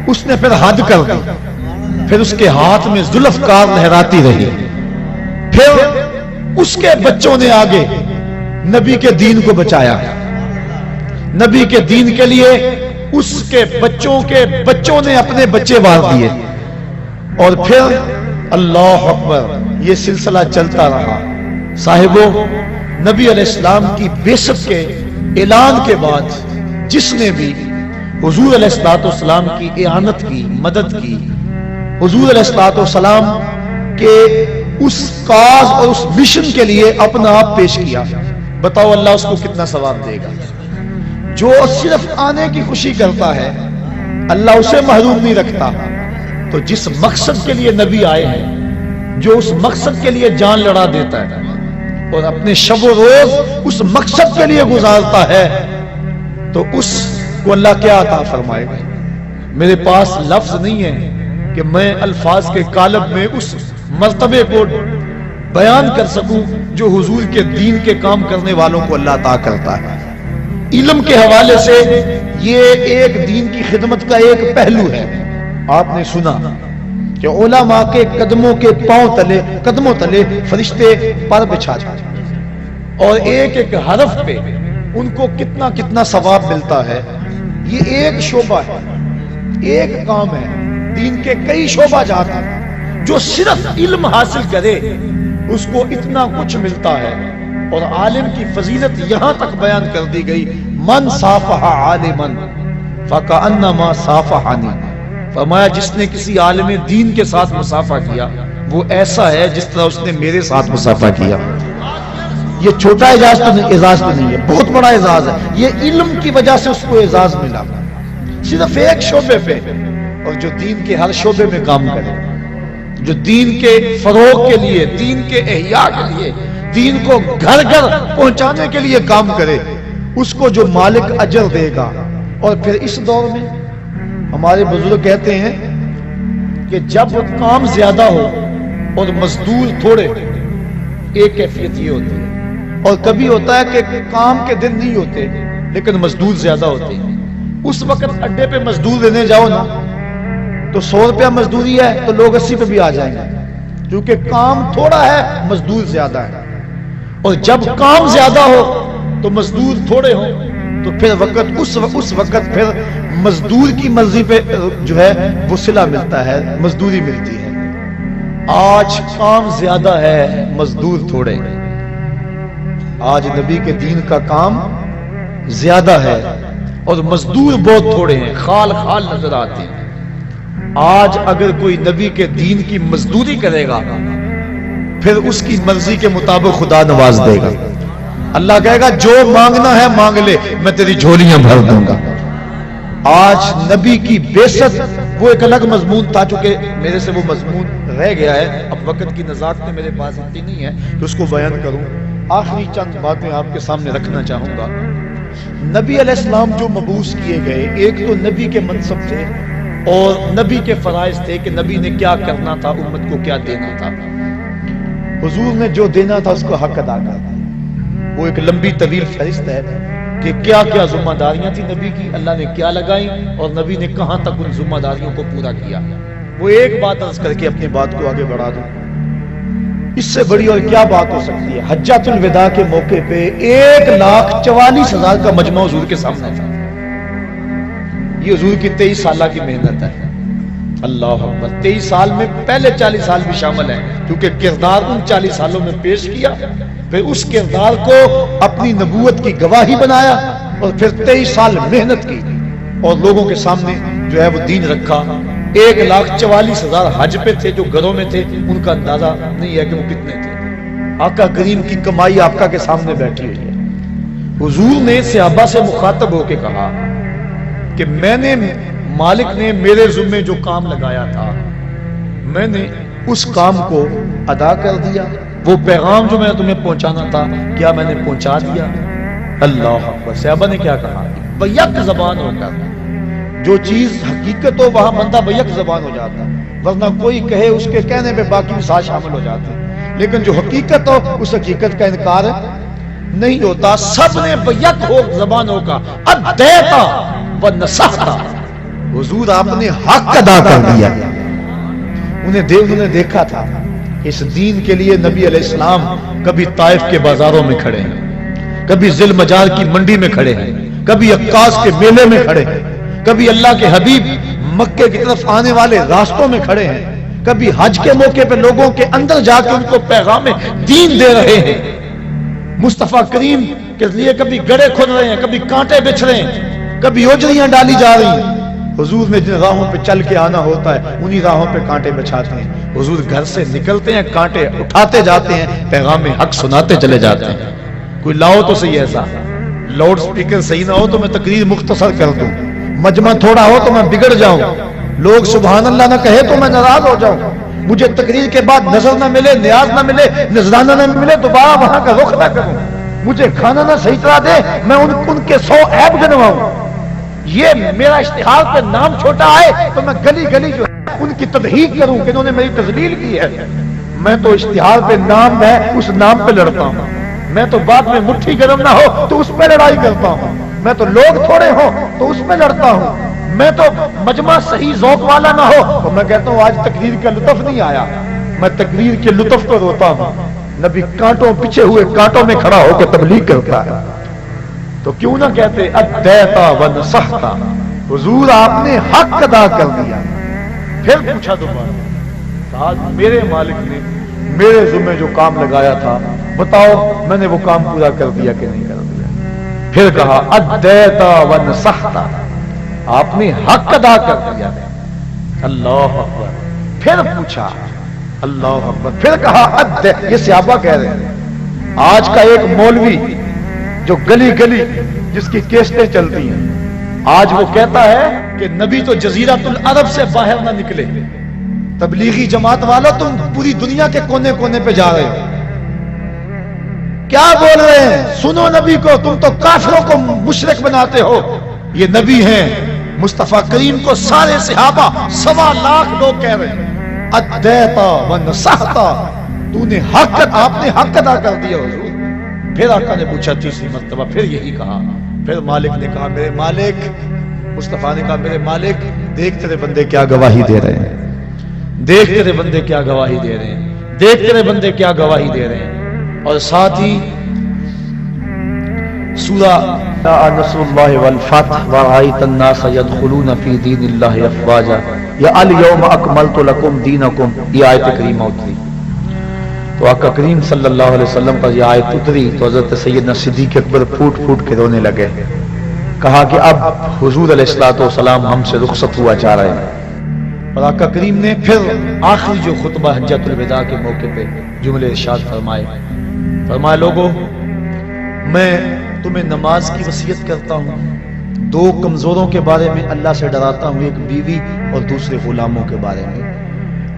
S1: اس نے پھر حد کر دی. پھر اس کے ہاتھ میں ذوالفقار لہراتی رہی. پھر اس کے بچوں نے آگے نبی کے دین کو بچایا. نبی کے دین کے لیے اس کے بچوں نے اپنے بچے مار دیے. اور پھر اللہ اکبر، یہ سلسلہ چلتا رہا. صاحبوں، نبی علیہ السلام کی بعثت کے اعلان کے بعد جس نے بھی حضور علیہ السلام کی اعانت کی، مدد کی، حضور علیہ السلام کے اس کاز اور اس مشن کے لیے اپنا آپ پیش کیا، بتاؤ اللہ اس کو کتنا ثواب دے گا. جو صرف آنے کی خوشی کرتا ہے اللہ اسے محروم نہیں رکھتا. تو جس مقصد کے لیے نبی آئے ہیں، جو اس مقصد کے لیے جان لڑا دیتا ہے اور اپنے شب و روز اس مقصد کے لیے گزارتا ہے، تو اس کو اللہ کیا عطا فرمائے گا. میرے پاس لفظ نہیں ہے کہ میں الفاظ کے قالب میں اس مرتبے کو بیان کر سکوں جو حضور کے دین کے کام کرنے والوں کو اللہ عطا کرتا ہے. علم کے حوالے سے یہ ایک دین کی خدمت کا ایک پہلو ہے. آپ نے سنا کہ علماء کے قدموں کے قدموں تلے فرشتے پر بچھاتے اور ایک ایک حرف پہ ان کو کتنا کتنا ثواب ملتا ہے. یہ ایک شعبہ ہے، ایک کام ہے. دین کے کئی شعبہ جات ہیں. جو صرف علم حاصل کرے اس کو اتنا کچھ ملتا ہے. اور عالم کی فضیلت یہاں تک بیان کر دی گئی، من صافح عالما فکأنما صافحنی. فرمایا جس نے کسی عالم دین کے ساتھ مصافحہ کیا وہ ایسا ہے جس طرح اس نے میرے ساتھ مصافحہ کیا. یہ چھوٹا اعزاز تو نہیں ہے، بہت بڑا اعزاز ہے. یہ علم کی وجہ سے اس کو اعزاز ملا، صرف ایک شعبے پہ. اور جو دین کے ہر شعبے میں کام کرے، جو دین کے فروغ کے لیے، دین کے احیاء کے لیے، دین کو گھر گھر پہنچانے کے لیے کام کرے، اس کو جو مالک اجر دے گا. اور پھر اس دور میں ہمارے بزرگ کہتے ہیں کہ جب کام زیادہ ہو اور مزدور تھوڑے، ایک کیفیت یہ ہوتی ہے. اور کبھی ہوتا ہے کہ کام کے دن نہیں ہوتے لیکن مزدور زیادہ ہوتے ہیں. اس وقت اڈے پہ مزدور دینے جاؤ نا تو 100 روپیہ مزدوری ہے تو لوگ 80 پہ بھی آ جائیں گے، کیونکہ کام تھوڑا ہے، مزدور زیادہ ہے. اور جب کام زیادہ ہو تو مزدور تھوڑے ہوں تو پھر اس وقت پھر مزدور کی مرضی پہ جو ہے وہ صلہ ملتا ہے، مزدوری ملتی ہے. آج کام زیادہ ہے، مزدور تھوڑے. آج نبی کے دین کا کام زیادہ ہے اور مزدور بہت تھوڑے ہیں، خال خال نظر آتے ہیں۔ آج اگر کوئی نبی کے دین کی مزدوری کرے گا پھر اس کی مرضی کے مطابق خدا نواز دے گا۔ اللہ کہے گا جو مانگنا ہے مانگ لے، میں تیری جھولیاں بھر دوں گا۔ آج نبی کی بعثت وہ ایک الگ مضمون تھا، چونکہ میرے سے وہ مضمون رہ گیا ہے، اب وقت کی نزاکت میرے پاس اتنی نہیں ہے کہ اس کو بیان کروں۔ آخری چند باتیں آپ کے سامنے رکھنا چاہوں گا۔ نبی علیہ السلام جو مبعوث کیے گئے، ایک تو نبی کے منصب تھے اور نبی کے فرائض تھے کہ نبی نے کیا کرنا تھا، امت کو کیا دینا تھا۔ حضور نے جو دینا تھا اس کو حق ادا کر دیا۔ وہ ایک لمبی طویل فہرست ہے کہ کیا کیا ذمہ داریاں تھی نبی کی، اللہ نے کیا لگائیں اور نبی نے کہاں تک ان ذمہ داریوں کو پورا کیا۔ وہ ایک بات عرض کر کے اپنی بات کو آگے بڑھا دوں، اس سے بڑی اور کیا بات ہو سکتی ہے۔ حجۃ الوداع کے موقع پہ 1,44,000 کا مجمع حضور کے سامنے تھا۔ یہ حضور کی 23 سالہ کی محنت ہے۔ اللہ اکبر، 23 سال میں پہلے 40 سال بھی شامل ہیں، کیونکہ کردار ان 40 سالوں میں پیش کیا، پھر اس کردار کو اپنی نبوت کی گواہی بنایا اور پھر 23 سال محنت کی اور لوگوں کے سامنے جو ہے وہ دین رکھا۔ 1,44,000 حج پہ تھے جو گھروں میں تھے، ان کا اندازہ نہیں ہے کہ وہ کتنے تھے۔ آقا کریم کی کمائی آقا کے سامنے بیٹھی ہوئی ہے۔ حضور نے صحابہ سے مخاطب ہو کے کہا کہ مالک نے میرے ذمے جو کام لگایا تھا میں نے اس کام کو ادا کر دیا، وہ پیغام جو میں تمہیں پہنچانا تھا کیا میں نے پہنچا دیا؟ اللہ اکبر۔ صحابہ نے کیا کہا؟ بیک زبان ہو کر، جو چیز حقیقت ہو وہاں بندہ بیک زبان ہو جاتا، ورنہ کوئی کہے اس کے کہنے میں باقی ساتھ شامل ہو جاتے، لیکن جو حقیقت ہو اس حقیقت کا انکار نہیں ہوتا۔ سب نے بیک ہو زبان ہو کا ادیتا و نصحتا، حضور آپ نے حق ادا کر دیا۔ انہوں نے دیکھا تھا اس دین کے لیے نبی علیہ السلام کبھی طائف کے بازاروں میں کھڑے ہیں، کبھی ذل مجار کی منڈی میں کھڑے ہیں، کبھی عکاس کے میلے میں کھڑے ہیں، کبھی اللہ کے حبیب مکے کی طرف آنے والے راستوں میں کھڑے ہیں، کبھی حج کے موقع پہ لوگوں کے اندر جا کے ان کو پیغام دین دے رہے ہیں۔ مصطفیٰ کریم کے لیے کبھی گڑھے کھود رہے ہیں، کبھی کانٹے بچھ رہے ہیں، کبھی اوجریاں ڈالی جا رہی ہیں۔ حضور نے جن راہوں پہ چل کے آنا ہوتا ہے انہی راہوں پہ کانٹے بچھاتے ہیں۔ حضور گھر سے نکلتے ہیں، کانٹے اٹھاتے جاتے ہیں، پیغام حق سناتے چلے جاتے ہیں۔ کوئی لاؤ تو صحیح ایسا، لاؤڈ سپیکر صحیح نہ ہو تو میں تقریر مختصر کر دوں، مجمع تھوڑا ہو تو میں بگڑ جاؤں، لوگ سبحان اللہ نہ کہے تو میں ناراض ہو جاؤں، مجھے تقریر کے بعد نظر نہ ملے، نیاز نہ ملے، نذرانہ نہ ملے، دوبارہ وہاں کا رخ نہ کروں، مجھے کھانا نہ صحیح طرح دے، میں ان کے 100 عیب گنواؤں۔ یہ میرا اشتہار پہ نام چھوٹا آئے تو میں گلی گلی جو ان کی تدہیق کروں کہ انہوں نے میری تذلیل کی ہے۔ میں تو اشتہار پہ نام ہے اس نام پہ لڑتا ہوں، میں تو بعد میں مٹھی گرم نہ ہو تو اس پہ لڑائی کرتا ہوں، میں تو لوگ تھوڑے ہوں تو اس پہ لڑتا ہوں، میں تو مجمع صحیح ذوق والا نہ ہو تو میں کہتا ہوں آج تقریر کا لطف نہیں آیا، میں تقریر کے لطف کو روتا ہوں۔ نبی کانٹوں پیچھے ہوئے کانٹوں میں کھڑا ہو کے تبلیغ کرتا ہے، تو کیوں نہ کہتے ادیتا و نصحتا، حضور آپ نے حق ادا کر دیا۔ پھر پوچھا دوبارہ، کہا میرے مالک نے میرے ذمہ جو کام لگایا تھا بتاؤ میں نے وہ کام پورا کر دیا کہ نہیں کر دیا؟ پھر کہا ادیتا و نصحتا، آپ نے حق ادا کر دیا۔ اللہ اکبر۔ پھر پوچھا، اللہ اکبر، پھر کہا یہ صحابہ کہہ رہے ہیں، آج کا ایک مولوی جو گلی گلی جس کی کیسٹیں چلتی ہیں، آج وہ کہتا ہے کہ نبی تو جزیرۃ العرب سے باہر نہ نکلے۔ تبلیغی جماعت والوں تم پوری دنیا کے کونے کونے پہ جا رہے ہو، کیا بول رہے ہیں؟ سنو نبی کو، تم تو کافروں کو مشرک بناتے ہو، یہ نبی ہیں۔ مصطفیٰ کریم کو سارے صحابہ 1.25 لاکھ لوگ کہہ رہے ہیں ادیتا و نصحتا، تو نے حق، آپ نے حق ادا کر دیا حضور۔ پھر آقا نے پوچھا تیسری مرتبہ، پھر یہی کہا۔ پھر مالک نے کہا میرے مالک، مصطفیٰ نے کہا میرے مالک دیکھ تیرے بندے کیا گواہی دے رہے ہیں، دیکھ تیرے بندے کیا گواہی دے رہے ہیں، دیکھ تیرے بندے کیا گواہی دے رہے ہیں۔ اور ساتھ ہی سورہ نصر اللہ والفتح ورأیت الناس یدخلون فی دین اللہ افواجا یا الیوم اکملت لکم دینکم، یہ آیت کریمہ اتری۔ تو آقا کریم صلی اللہ علیہ وسلم پر یہ آیت اتری تو حضرت سیدنا صدیق اکبر پھوٹ پھوٹ کے رونے لگے، کہا کہ اب حضور علیہ الصلوۃ والسلام ہم سے رخصت ہوا جا رہے ہیں. اور آقا کریم نے پھر آخری جو خطبہ حجۃ الوداع کے موقع پہ جملے ارشاد فرمائے لوگوں میں تمہیں نماز کی وصیت کرتا ہوں. دو کمزوروں کے بارے میں اللہ سے ڈراتا ہوں, ایک بیوی اور دوسرے غلاموں کے بارے میں.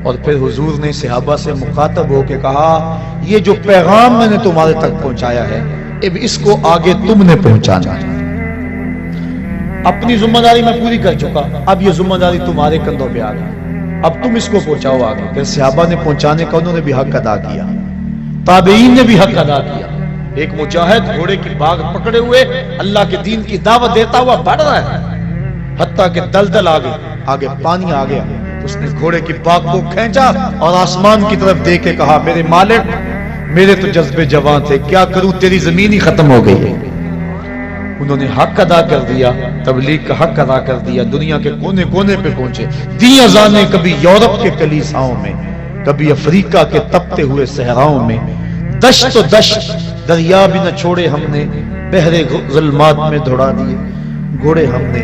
S1: اور پھر حضور نے صحابہ سے مخاطب ہو کے کہا یہ جو پیغام میں نے تمہارے تک پہنچایا ہے اب اس کو آگے تم نے پہنچانا ہے. اپنی ذمہ داری میں پوری کر چکا, اب یہ ذمہ داری تمہارے کندھوں پہ آ گئی, اب تم اس کو پہنچاؤ آگے. پھر صحابہ نے پہنچانے کا انہوں نے بھی حق ادا کیا, تابعین نے بھی حق ادا کیا. ایک مجاہد گھوڑے کی باغ پکڑے ہوئے اللہ کے دین کی دعوت دیتا ہوا بڑھ رہا ہے, حتیٰ کہ دلدل آگے پانی آ گیا. اس نے گھوڑے کی باغ کو کھینچا اور آسمان کی طرف دیکھ کے کہا میرے مالک میرے تو جذبے جوان تھے, کیا کروں تیری زمین ہی ختم ہو گئی ہے. انہوں نے حق ادا کر دیا, تبلیغ کا حق ادا کر دیا, دنیا کے کونے کونے پہ پہنچے, دی اذانیں کبھی یورپ کے کلیساؤں میں, کبھی افریقہ کے تپتے ہوئے صحراؤں میں, دشت و دشت دریا بھی نہ چھوڑے ہم نے, بحر ظلمات میں دوڑا دیے گھوڑے ہم نے.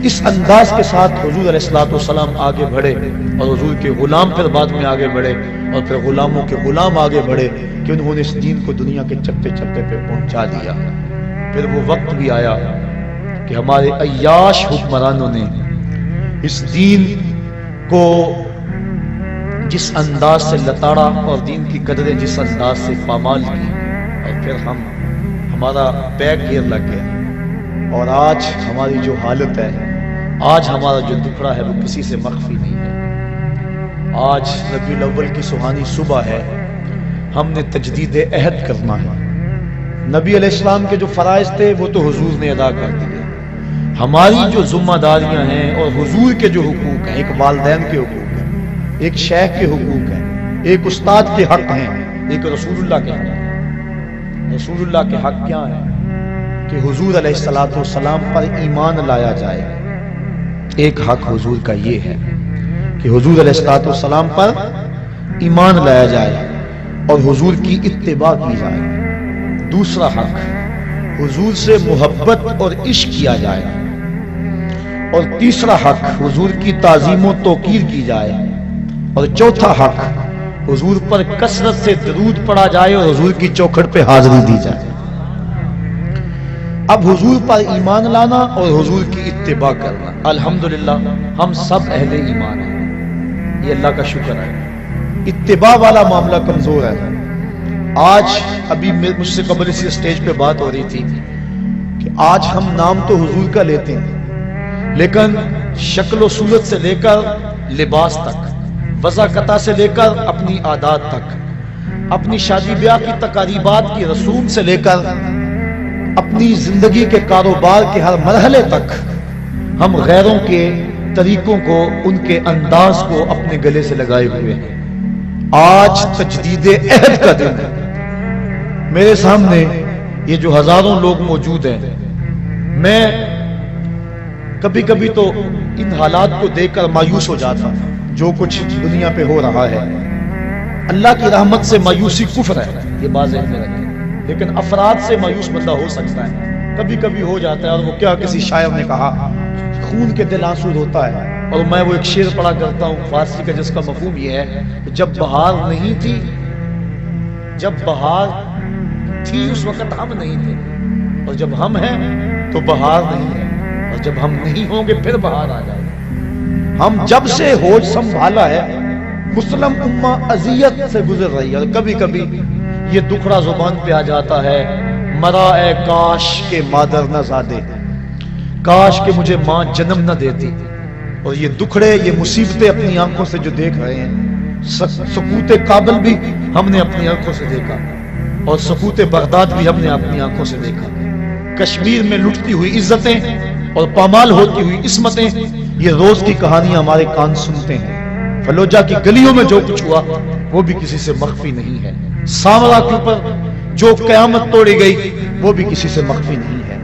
S1: اس انداز کے ساتھ حضور علیہ الصلوۃ والسلام آگے بڑھے اور حضور کے غلام پھر بعد میں آگے بڑھے اور پھر غلاموں کے غلام آگے بڑھے کہ انہوں نے اس دین کو دنیا کے چپے چپے پہ پہنچا دیا. پھر وہ وقت بھی آیا کہ ہمارے عیاش حکمرانوں نے اس دین کو جس انداز سے لتاڑا اور دین کی قدریں جس انداز سے پامال کی, اور پھر ہمارا بیک گیئر لگ گیا. اور آج ہماری جو حالت ہے, آج ہمارا جو دکھڑا ہے وہ کسی سے مخفی نہیں ہے. آج ربیع الاول کی سہانی صبح ہے, ہم نے تجدید عہد کرنا ہے. نبی علیہ السلام کے جو فرائض تھے وہ تو حضور نے ادا کر دیے, ہماری جو ذمہ داریاں ہیں اور حضور کے جو حقوق ہیں, ایک والدین کے حقوق ہیں, ایک شیخ کے حقوق ہیں, ایک استاد کے حق ہیں, ایک رسول اللہ کے حق ہیں. رسول اللہ کے حق کیا ہیں کہ حضور علیہ الصلوۃ والسلام پر ایمان لایا جائے. ایک حق حضور کا یہ ہے کہ حضور علیہ الصلوۃ والسلام پر ایمان لایا جائے اور حضور کی اتباع کی جائے. دوسرا حق حضور سے محبت اور عشق کیا جائے. اور تیسرا حق حضور کی تعظیم و توقیر کی جائے. اور چوتھا حق حضور پر کثرت سے درود پڑھا جائے اور حضور کی چوکھٹ پہ حاضری دی جائے. اب حضور پر ایمان لانا اور حضور کی اتباع کرنا, الحمدللہ ہم سب اہل ایمان ہیں, یہ اللہ کا شکر ہے. اتباع والا معاملہ کمزور ہے. آج ابھی مجھ سے قبل اسی اسٹیج پہ بات ہو رہی تھی کہ آج ہم نام تو حضور کا لیتے ہیں لیکن شکل و صورت سے لے کر لباس تک, وضاقتہ سے لے کر اپنی عادات تک, اپنی شادی بیاہ کی تقریبات کی رسوم سے لے کر اپنی زندگی کے کاروبار کے ہر مرحلے تک ہم غیروں کے طریقوں کو, ان کے انداز کو اپنے گلے سے لگائے ہوئے ہیں. آج تجدید عہد کا دن ہے. میرے سامنے یہ جو ہزاروں لوگ موجود ہیں, میں کبھی کبھی تو ان حالات کو دیکھ کر مایوس ہو جاتا ہوں جو کچھ دنیا پہ ہو رہا ہے. اللہ کی رحمت سے مایوسی کفر ہے, یہ بات ذہن میں رکھیں, لیکن افراد سے مایوس بندہ ہو سکتا ہے, کبھی کبھی ہو جاتا ہے. اور وہ کیا کسی شاعر نے کہا خون کے دل آنسود ہوتا ہے, اور میں وہ ایک شعر پڑھا کرتا ہوں فارسی کا جس کا مفہوم یہ ہے جب بہار نہیں تھی, جب بہار تھی اس وقت ہم نہیں تھے, اور جب ہم ہیں تو بہار نہیں ہے, اور جب ہم نہیں ہوں گے پھر بہار آ جائے گا. ہم جب سے ہوش سنبھالا ہے مسلم امہ اذیت سے گزر رہی ہے, اور کبھی کبھی یہ دکھڑا زبان پہ آ جاتا ہے, مرا اے کاش کے مادر نہ زادے, کاش کہ مجھے ماں جنم نہ دیتی. اور یہ دکھڑے, یہ مصیبتیں اپنی آنکھوں سے جو دیکھ رہے ہیں, سقوط کابل بھی ہم نے اپنی آنکھوں سے دیکھا, اور سقوط بغداد بھی ہم نے اپنی آنکھوں سے دیکھا. کشمیر میں لٹتی ہوئی عزتیں اور پامال ہوتی ہوئی عصمتیں, یہ روز کی کہانیاں ہمارے کان سنتے ہیں. فلوجہ کی گلیوں میں جو کچھ ہوا وہ بھی کسی سے مخفی نہیں ہے. سامرا کے اوپر جو قیامت توڑی گئی وہ بھی کسی سے مخفی نہیں ہے.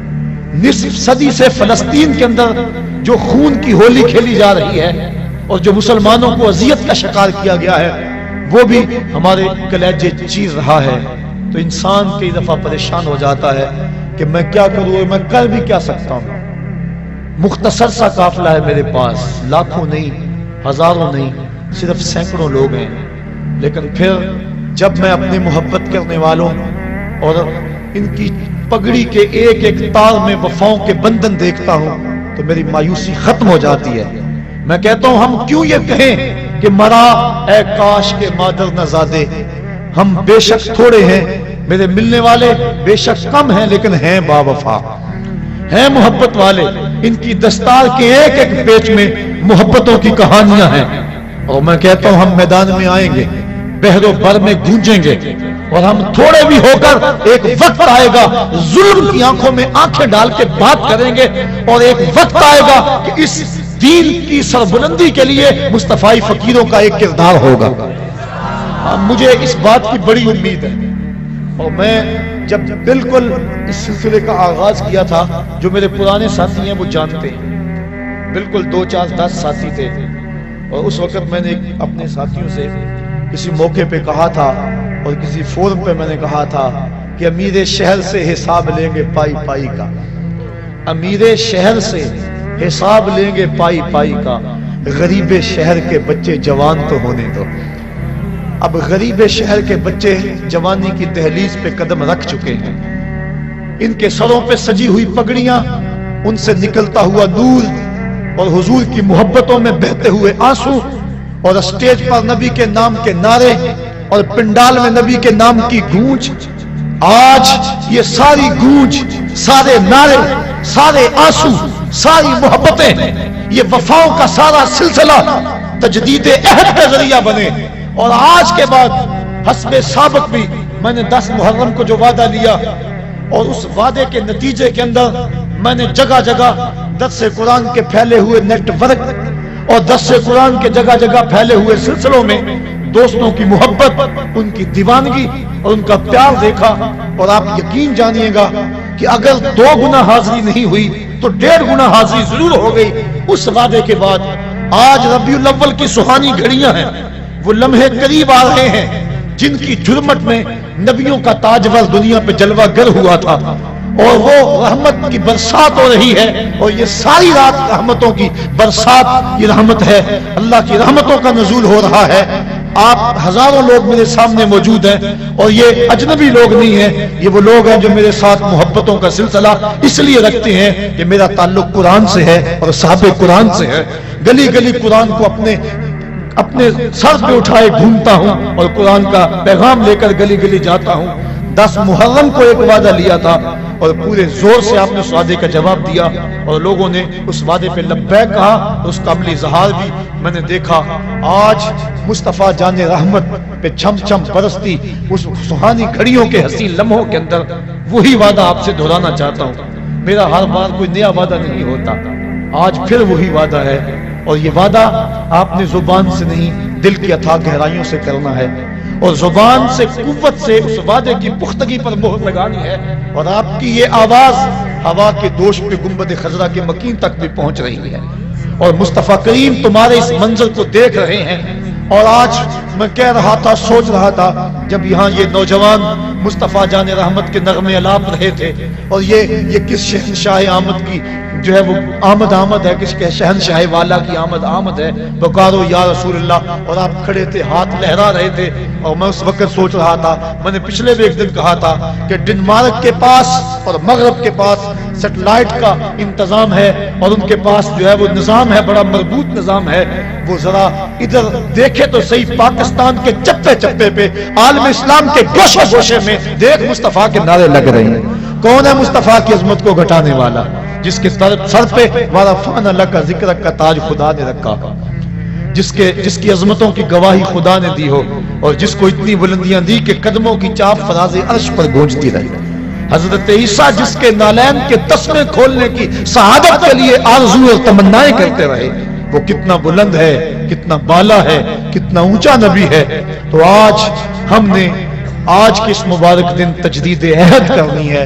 S1: نصف صدی سے فلسطین کے اندر جو خون کی ہولی کھیلی جا رہی ہے اور جو مسلمانوں کو اذیت کا شکار کیا گیا ہے وہ بھی ہمارے کلیجے چیر رہا ہے. تو انسان کئی دفعہ پریشان ہو جاتا ہے کہ میں کیا کروں اور میں کر بھی کیا سکتا ہوں. مختصر سا قافلہ ہے میرے پاس، لاکھوں نہیں، ہزاروں نہیں، صرف سینکڑوں لوگ ہیں. لیکن پھر جب میں اپنے محبت کرنے والوں اور ان کی پگڑی کے ایک ایک تار میں وفاؤں کے بندھن دیکھتا ہوں تو میری مایوسی ختم ہو جاتی ہے. میں کہتا ہوں ہم کیوں یہ کہیں کہ مرا اے کاش کے مادر نزادے. ہم بے شک تھوڑے ہیں، میرے ملنے والے بے شک کم ہیں، لیکن ہیں با وفا، ہیں محبت والے. ان کی دستار کے ایک ایک پیج میں محبتوں کی کہانیاں ہیں. اور میں کہتا ہوں ہم میدان میں آئیں گے، بحر و بر میں گونجیں گے، اور ہم تھوڑے بھی ہو کر ایک وقت آئے گا ظلم کی آنکھوں میں آنکھیں ڈال کے بات کریں گے. اور ایک وقت آئے گا کہ اس دین کی سربلندی کے لیے مصطفی فقیروں کا ایک کردار ہوگا. مجھے اس بات کی بڑی امید ہے. اور میں جب بالکل اس سلسلے کا آغاز کیا تھا، جو میرے پرانے ساتھی ہیں وہ جانتے ہیں، بالکل 2 4 10 ساتھی تھے. اور اس وقت میں نے اپنے ساتھیوں سے کسی موقع پہ کہا تھا اور کسی فورم پہ میں نے کہا تھا کہ امیر شہر سے حساب لیں گے پائی پائی کا. امیر شہر سے حساب لیں گے پائی پائی کا. غریب شہر کے بچے جوان تو ہونے دو. اب غریب شہر کے بچے جوانی کی دہلیز پہ قدم رکھ چکے ہیں. ان کے سروں پہ سجی ہوئی پگڑیاں، ان سے نکلتا ہوا نور اور حضور کی محبتوں میں بہتے ہوئے آنسو، اور اسٹیج پر نبی کے نام کے نعرے اور پنڈال میں نبی کے نام کی گونج. آج یہ ساری گونج، سارے نعرے، سارے آنسو، ساری محبتیں، یہ وفاؤں کا سارا سلسلہ تجدید عہد کا ذریعہ بنے. اور آج کے بعد حسب ثابت بھی میں نے 10 محرم کو جو وعدہ لیا، اور اس وعدے کے نتیجے کے اندر میں نے جگہ جگہ درس قرآن کے پھیلے ہوئے نیٹ ورک اور درس قرآن کے جگہ جگہ پھیلے ہوئے سلسلوں میں دوستوں کی محبت، ان کی دیوانگی اور ان کا پیار دیکھا. اور آپ یقین جانیے گا کہ اگر 2 گنا حاضری نہیں ہوئی تو 1.5 گنا حاضری ضرور ہو گئی اس وعدے کے بعد. آج ربیع الاول کی سہانی گھڑیاں ہیں، وہ لمحے قریب آ رہے ہیں جن کی جرمٹ میں نبیوں کا تاجور دنیا پہ جلوہ گر ہوا تھا، اور وہ رحمت کی برسات ہو رہی ہے. اور یہ ساری رات رحمتوں کی برسات، یہ رحمت ہے، اللہ کی رحمتوں کا نزول ہو رہا ہے. آپ ہزاروں لوگ میرے سامنے موجود ہیں، اور یہ اجنبی لوگ نہیں ہیں، یہ وہ لوگ ہیں جو میرے ساتھ محبتوں کا سلسلہ اس لیے رکھتے ہیں کہ میرا تعلق قرآن سے ہے اور صحابہ قرآن سے ہے. گلی گلی قرآن کو اپنے سر پہ اٹھائے گھومتا ہوں اور قرآن کا پیغام لے کر گلی گلی جاتا ہوں. 10 محرم کو ایک وعدہ لیا تھا اور پورے زور سے آپ نے اس وعدے کا جواب دیا، اور لوگوں نے اس وعدے پہ لبیک کہا، اس کا عملی اظہار بھی میں نے دیکھا. آج مصطفیٰ جان رحمت پہ چھم چھم برستی اس سہانی گھڑیوں کے حسین لمحوں کے اندر وہی وعدہ آپ سے دہرانا چاہتا ہوں. میرا ہر بار کوئی نیا وعدہ نہیں ہوتا، آج پھر وہی وعدہ ہے. اور یہ وعدہ آپ نے زبان سے نہیں، دل کی اتھاہ گہرائیوں سے کرنا ہے، اور زبان سے قوت سے اس وعدے کی پختگی پر مہر لگانی ہے. اور آپ کی یہ آواز ہوا کے دوش پہ گنبد خضرا کے مکین تک بھی پہنچ رہی ہے، اور مصطفیٰ کریم تمہارے اس منظر کو دیکھ رہے ہیں. اور آج میں کہہ رہا تھا، سوچ رہا تھا، جب یہاں یہ نوجوان مصطفیٰ جان رحمت کے نغمے الاپ رہے تھے، اور یہ کس شہنشاہ آمد کی جو ہے وہ آمد ہے، کس کے شہنشاہ والا کی آمد ہے، پکارو یا رسول اللہ. اور آپ کھڑے تھے، ہاتھ لہرا رہے تھے، اور میں اس وقت سوچ رہا تھا، میں نے پچھلے بھی ایک دن کہا تھا کہ ڈنمارک کے پاس اور مغرب کے پاس سیٹلائٹ کا انتظام ہے، اور ان کے پاس جو ہے وہ نظام ہے، بڑا مربوط نظام ہے. وہ ذرا ادھر دیکھے تو صحیح، پاکستان کے چپے چپے پہ، عالم اسلام کے گوشے گوشے میں دیکھ مصطفیٰ کے نعرے لگ رہے ہیں. کون ہے مصطفیٰ کی عظمت کو گھٹانے والا؟ جس کے سر پہ وَرَفَعْنَا لَكَ ذِكْرَكَ کا تاج خدا نے رکھا، جس کی عظمتوں کی گواہی خدا نے دی ہو، اور جس کو اتنی بلندیاں دی کہ قدموں کی چاپ فراز عرش پر گونجتی رہی. حضرت عیسیٰ جس کے نالین کے تسمے کھولنے کی سعادت کے لیے آرزو اور تمنائیں کرتے رہے، وہ کتنا بلند ہے، کتنا بالا ہے، کتنا اونچا نبی ہے. تو آج ہم نے آج کے اس مبارک دن تجدید عہد کرنی ہے.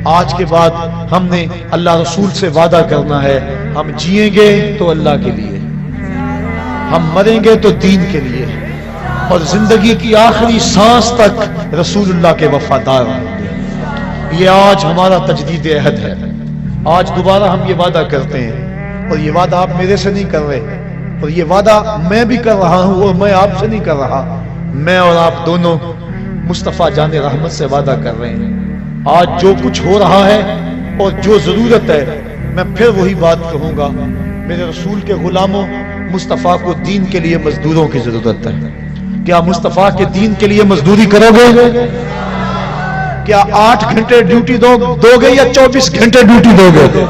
S1: آج کے بعد ہم نے اللہ رسول سے وعدہ کرنا ہے، ہم جئیں گے تو اللہ کے لیے، ہم مریں گے تو دین کے لیے، اور زندگی کی آخری سانس تک رسول اللہ کے وفادار رہیں گے.
S2: یہ آج ہمارا تجدید عہد ہے. آج دوبارہ ہم یہ وعدہ کرتے ہیں، اور یہ وعدہ آپ میرے سے نہیں کر رہے، اور یہ وعدہ میں بھی کر رہا ہوں اور میں آپ سے نہیں کر رہا، میں اور آپ دونوں مصطفیٰ جان رحمت سے وعدہ کر رہے ہیں. آج جو کچھ ہو رہا ہے اور جو ضرورت ہے، میں پھر وہی بات کہوں گا، میرے رسول کے غلاموں، مصطفیٰ کو دین کے لیے مزدوروں کی ضرورت ہے. کیا مصطفیٰ کے دین کے لیے مزدوری کرو گے؟ کیا 8 گھنٹے ڈیوٹی دو گے یا 24 گھنٹے ڈیوٹی دو گے؟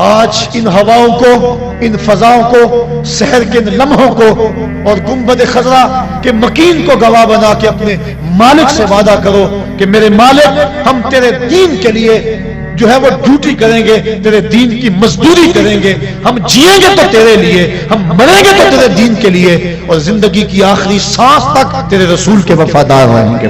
S2: آج ان ہواؤں کو، ان فضاؤں کو، سحر کے ان لمحوں کو اور گنبد خضرا کے مکین کو گواہ بنا کے اپنے مالک سے وعدہ کرو کہ میرے مالک، ہم تیرے دین کے لیے جو ہے وہ ڈیوٹی کریں گے، تیرے دین کی مزدوری کریں گے. ہم جیئیں گے تو تیرے لیے، ہم مریں گے تو تیرے دین کے لیے، اور زندگی کی آخری سانس تک تیرے رسول کے وفادار رہیں گے.